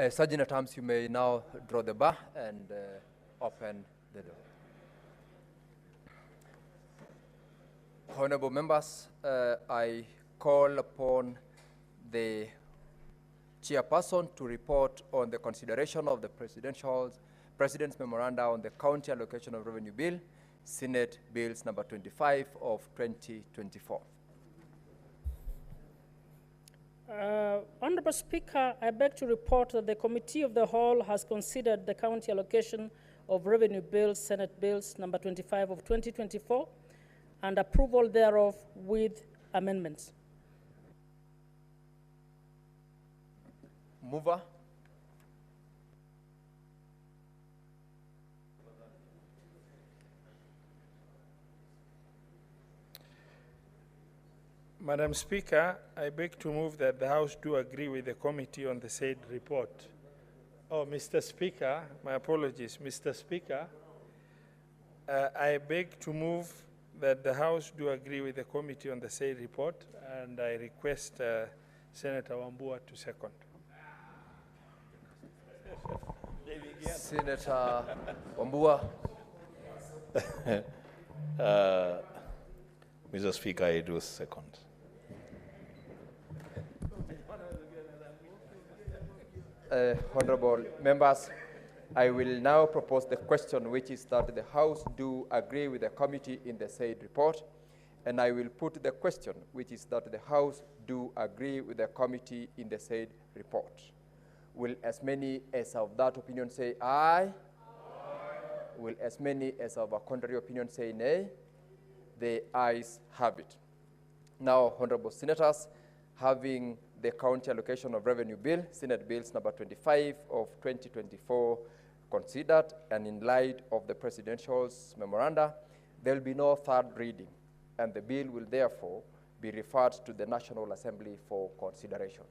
Sergeant at Arms, you may now draw the bar and open the door. Honorable members, I call upon the chairperson to report on the consideration of the President's Memoranda on the County Allocation of Revenue Bill, Senate Bills number 25 of 2024. Honorable Speaker, I beg to report that the Committee of the Whole has considered the county allocation of revenue bills, Senate Bills number 25 of 2024, and approval thereof with amendments. Mover. Madam Speaker, I beg to move that the House do agree with the committee on the said report. Oh, Mr. Speaker, my apologies. Mr. Speaker, I beg to move that the House do agree with the committee on the said report, and I request Senator Wambua to second. Senator Wambua. Mr. Speaker, I do second. Honorable members, I will now propose the question, which is that the House do agree with the committee in the said report, and I will put the question, which is that the House do agree with the committee in the said report. Will as many as of that opinion say aye? Aye. Will as many as of a contrary opinion say nay? The ayes have it. Now, honorable senators, having the county allocation of revenue bill, Senate Bills number 25 of 2024 considered, and in light of the presidential's memoranda, there will be no third reading, and the bill will therefore be referred to the National Assembly for consideration.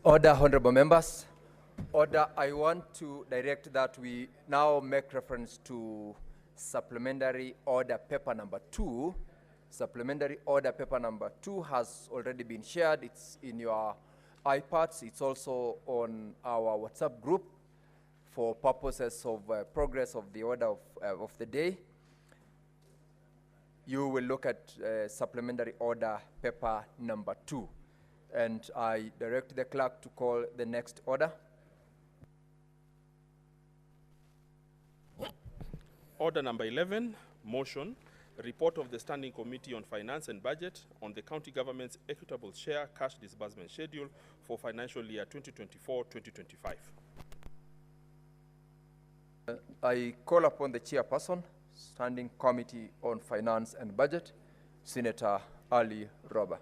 Order, honorable members. Order, I want to direct that we now make reference to supplementary order paper number 2. Supplementary order paper number 2 has already been shared. It's in your iPads. It's also on our WhatsApp group for purposes of progress of the order of the day. You will look at supplementary order paper number 2. And I direct the clerk to call the next order. Order number 11, motion, report of the Standing Committee on Finance and Budget on the county government's equitable share cash disbursement schedule for financial year 2024-2025. I call upon the chairperson, Standing Committee on Finance and Budget, Senator Ali Roba.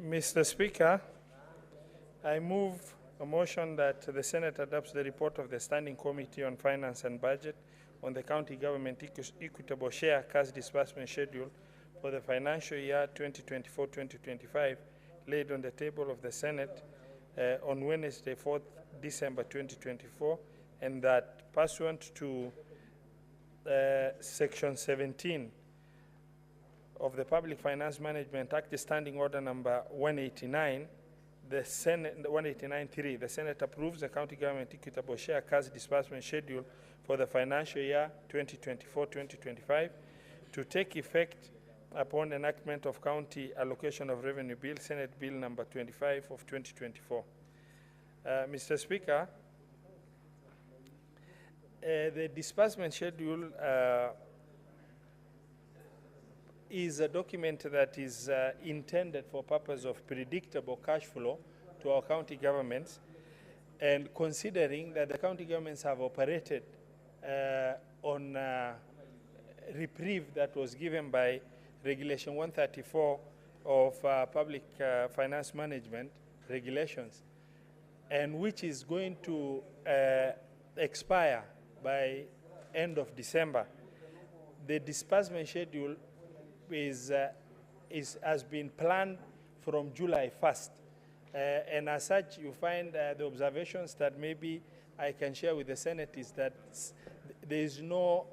Mr. Speaker, I move a motion that the Senate adopts the report of the Standing Committee on Finance and Budget on the county government equitable share cash disbursement schedule for the financial year 2024-2025 laid on the table of the Senate on Wednesday, 4th December 2024, and that pursuant to Section 17 of the Public Finance Management Act, Standing Order number 189, the Senate 189.3, the Senate approves the county government equitable share cash disbursement schedule for the financial year 2024-2025 to take effect upon enactment of County Allocation of Revenue Bill, Senate Bill number 25 of 2024. Mr. Speaker, the disbursement schedule is a document that is intended for purpose of predictable cash flow to our county governments, and considering that the county governments have operated on reprieve that was given by Regulation 134 of Public Finance Management Regulations, and which is going to expire by end of December. The disbursement schedule has been planned from July 1st. And as such, you find the observations that maybe I can share with the Senate is that there is no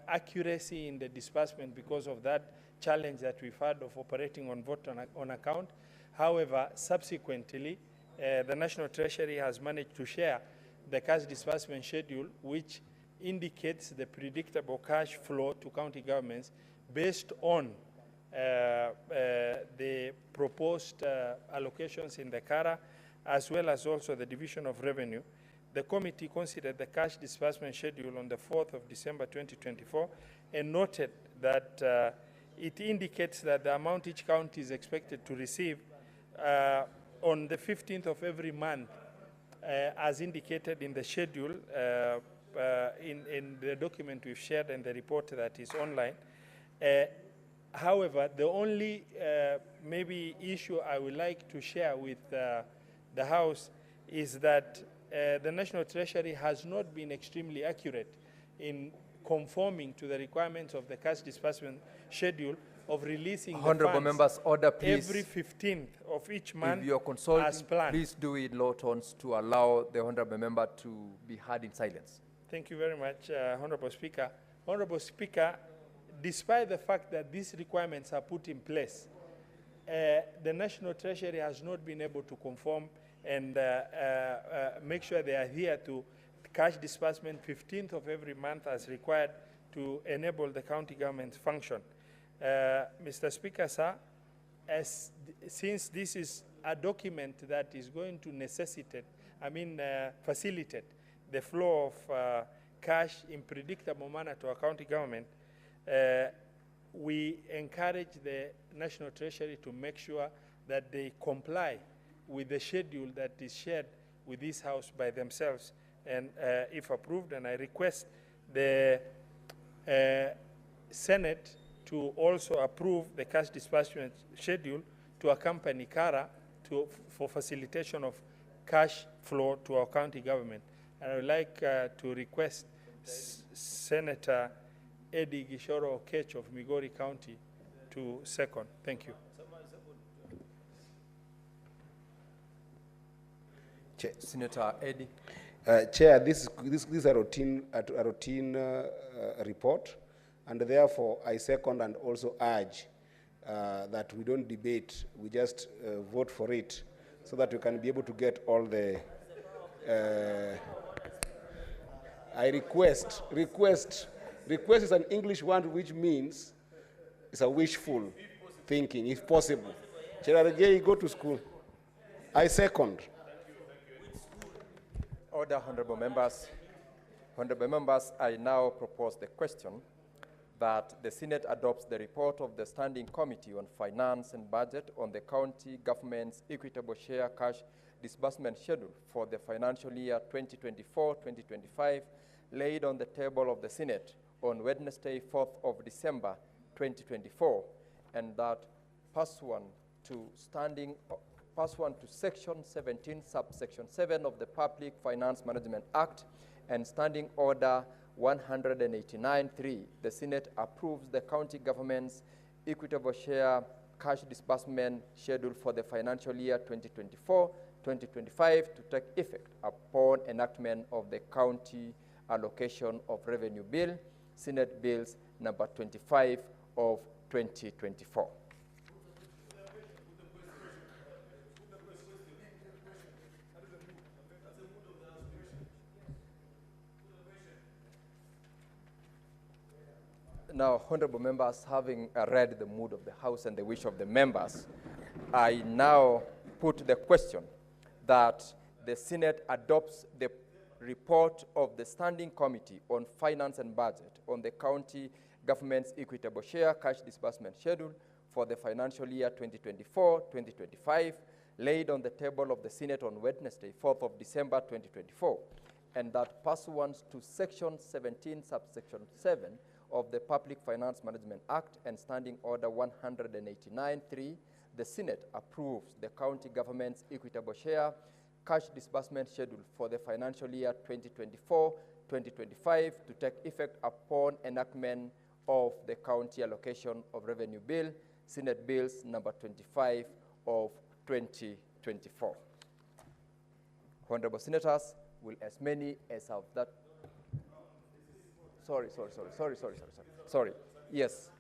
accuracy in the disbursement because of that challenge that we've had of operating on vote on account. However, subsequently, the National Treasury has managed to share the cash disbursement schedule, which indicates the predictable cash flow to county governments based on the proposed allocations in the CARA, as well as also the Division of Revenue. The committee considered the cash disbursement schedule on the 4th of December 2024 and noted that it indicates that the amount each county is expected to receive on the 15th of every month, as indicated in the schedule in the document we've shared and the report that is online. However, the only maybe issue I would like to share with the House is that the National Treasury has not been extremely accurate in conforming to the requirements of the cash disbursement schedule of releasing Honorable the funds members, order please. every 15th of each month If you're consulting, as planned. please do it low tones to allow the honorable member to be heard in silence. Thank you very much, Honorable Speaker. Honorable Speaker, despite the fact that these requirements are put in place, the National Treasury has not been able to conform and make sure they adhere to cash disbursement 15th of every month as required to enable the county government's function. Mr. Speaker, sir, since this is a document that is going to necessitate, facilitate the flow of cash in predictable manner to our county government, we encourage the National Treasury to make sure that they comply with the schedule that is shared with this House by themselves, and if approved, and I request the Senate to also approve the cash disbursement schedule to accompany CARA for facilitation of cash flow to our county government. And I would like to request Senator Eddie Gishoro Okech of Migori County to second. Thank you. Chair. Senator Eddie. Chair, this is a routine report, and therefore I second and also urge that we don't debate, we just vote for it, so that we can be able to get all the. I request is an English word which means it's a wishful thinking, if possible. Chair, go to school. I second. Order, honorable members. Honorable members, I now propose the question that the Senate adopts the report of the Standing Committee on Finance and Budget on the county government's equitable share cash disbursement schedule for the financial year 2024-2025, laid on the table of the Senate on Wednesday, 4th of December 2024, and that pursuant to Section 17, subsection 7 of the Public Finance Management Act and Standing Order 189.3, the Senate approves the county government's equitable share cash disbursement schedule for the financial year 2024-2025 to take effect upon enactment of the county allocation of revenue bill, Senate Bills number 25 of 2024. Now, honorable members, having read the mood of the House and the wish of the members, I now put the question that the Senate adopts the report of the Standing Committee on Finance and Budget on the county government's equitable share cash disbursement schedule for the financial year 2024-2025, laid on the table of the Senate on Wednesday, 4th of December 2024, and that pursuant to Section 17, subsection 7 of the Public Finance Management Act and Standing Order 189.3, the Senate approves the county government's equitable share cash disbursement schedule for the financial year 2024-2025 to take effect upon enactment of the county allocation of revenue bill, Senate Bills number 25 of 2024. Honorable Senators, will as many as have that. Sorry. Yes.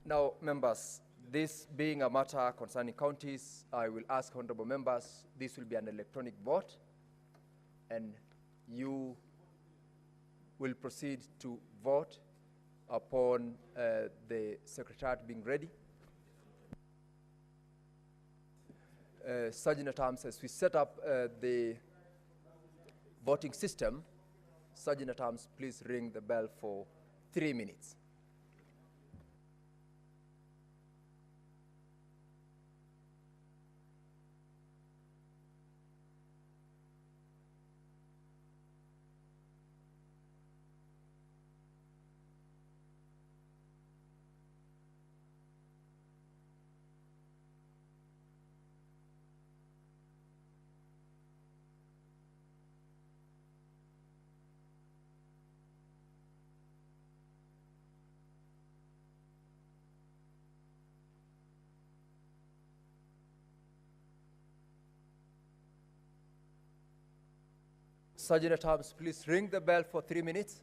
Now, members, this being a matter concerning counties, I will ask honorable members, this will be an electronic vote, and you will proceed to vote upon the Secretariat being ready. Sergeant at Arms, as we set up the voting system, Sergeant at Arms, please ring the bell for 3 minutes. Sergeant at Arms, please ring the bell for 3 minutes.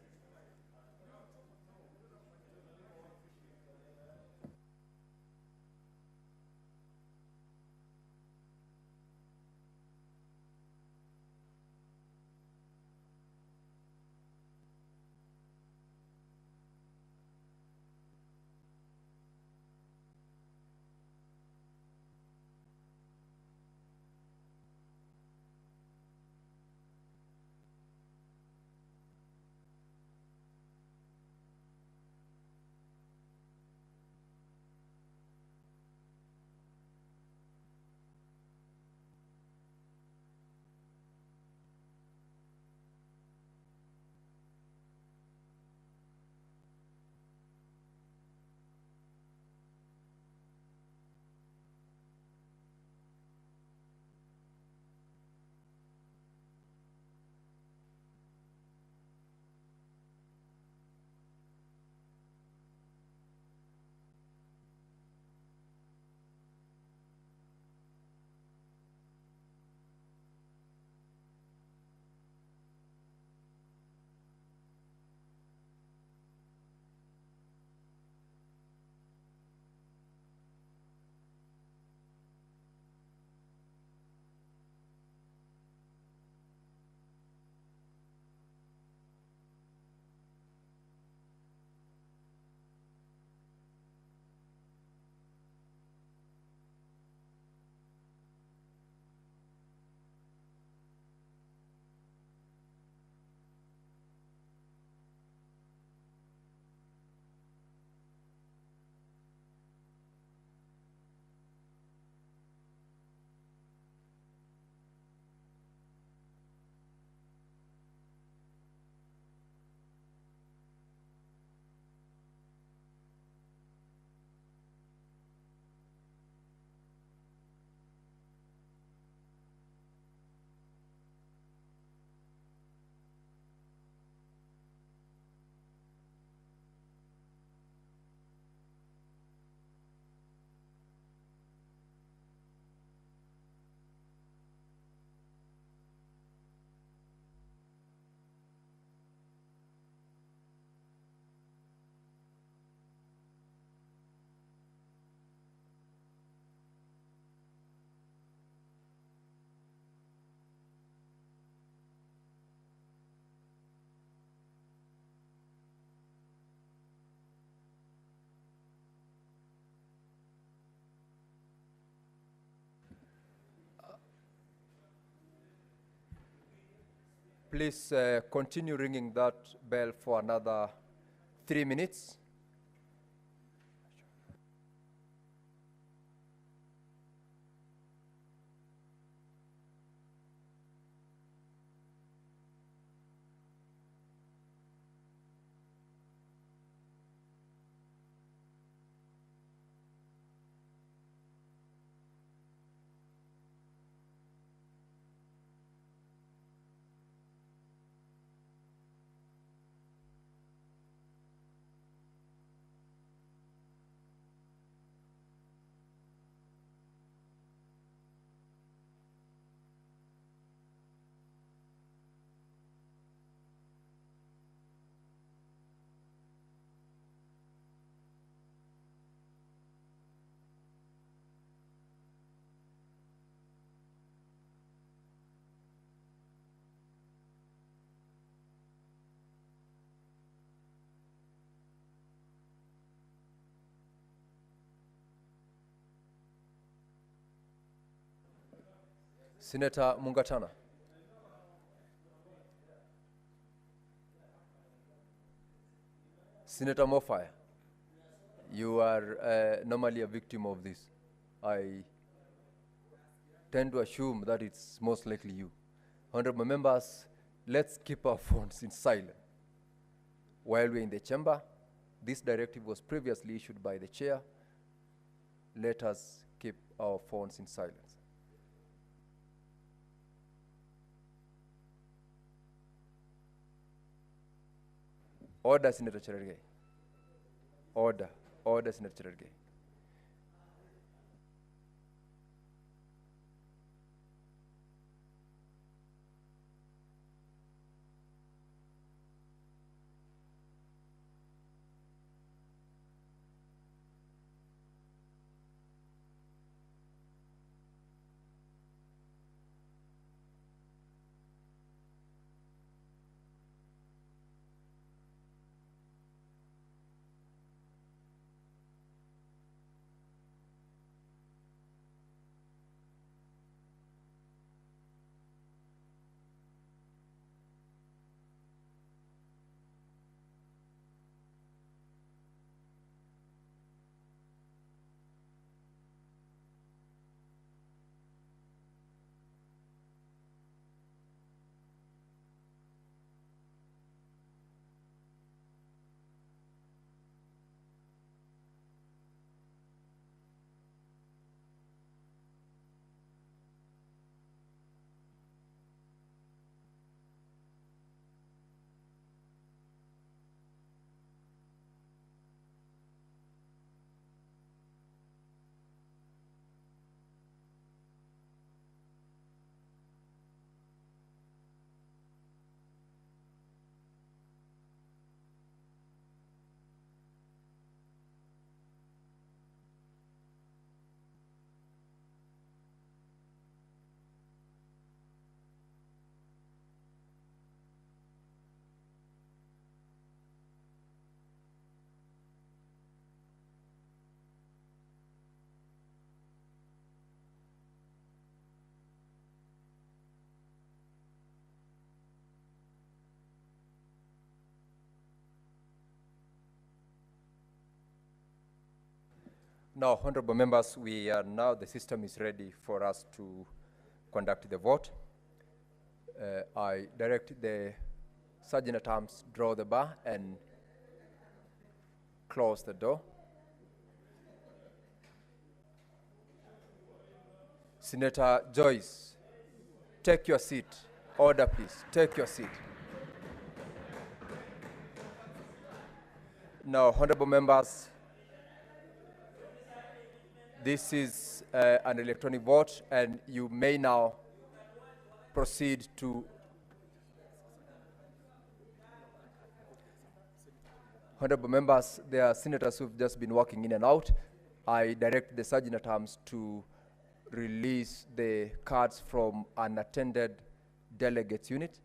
Please continue ringing that bell for another 3 minutes. Senator Mungatana. Senator Mofaya, you are normally a victim of this. I tend to assume that it's most likely you. Honorable members, let's keep our phones in silent. While we're in the chamber, this directive was previously issued by the chair. Let us keep our phones in silence. Order, Senator Cherargei. Order. Order, Senator Cherargei. Now, honorable members, the system is ready for us to conduct the vote. I direct the Sergeant at Arms draw the bar and close the door. Senator Joyce, take your seat. Order, please. Take your seat. Now, honorable members, this is an electronic vote, and you may now proceed to. Honorable members, there are senators who've just been walking in and out. I direct the Sergeant at Arms to release the cards from unattended delegates unit.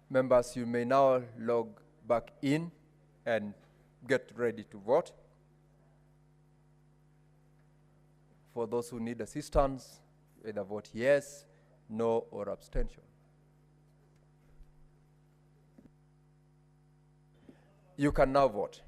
Members, you may now log back in and get ready to vote. For those who need assistance, either vote yes, no, or abstention. You can now vote.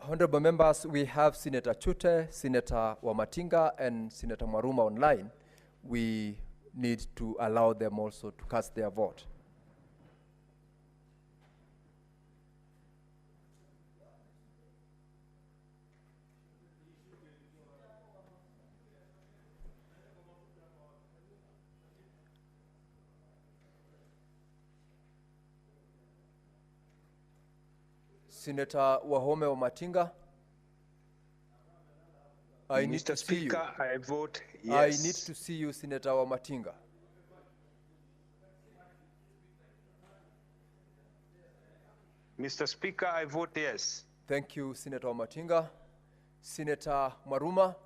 Honorable members, we have Senator Chute, Senator Wamatinga, and Senator Maruma online. We need to allow them also to cast their vote. Senator Wahome Wamatinga. I need to see you. Mr. Speaker, I vote yes. I need to see you, Senator Wamatinga. Mr. Speaker, I vote yes. Thank you, Senator Wamatinga. Senator Maruma.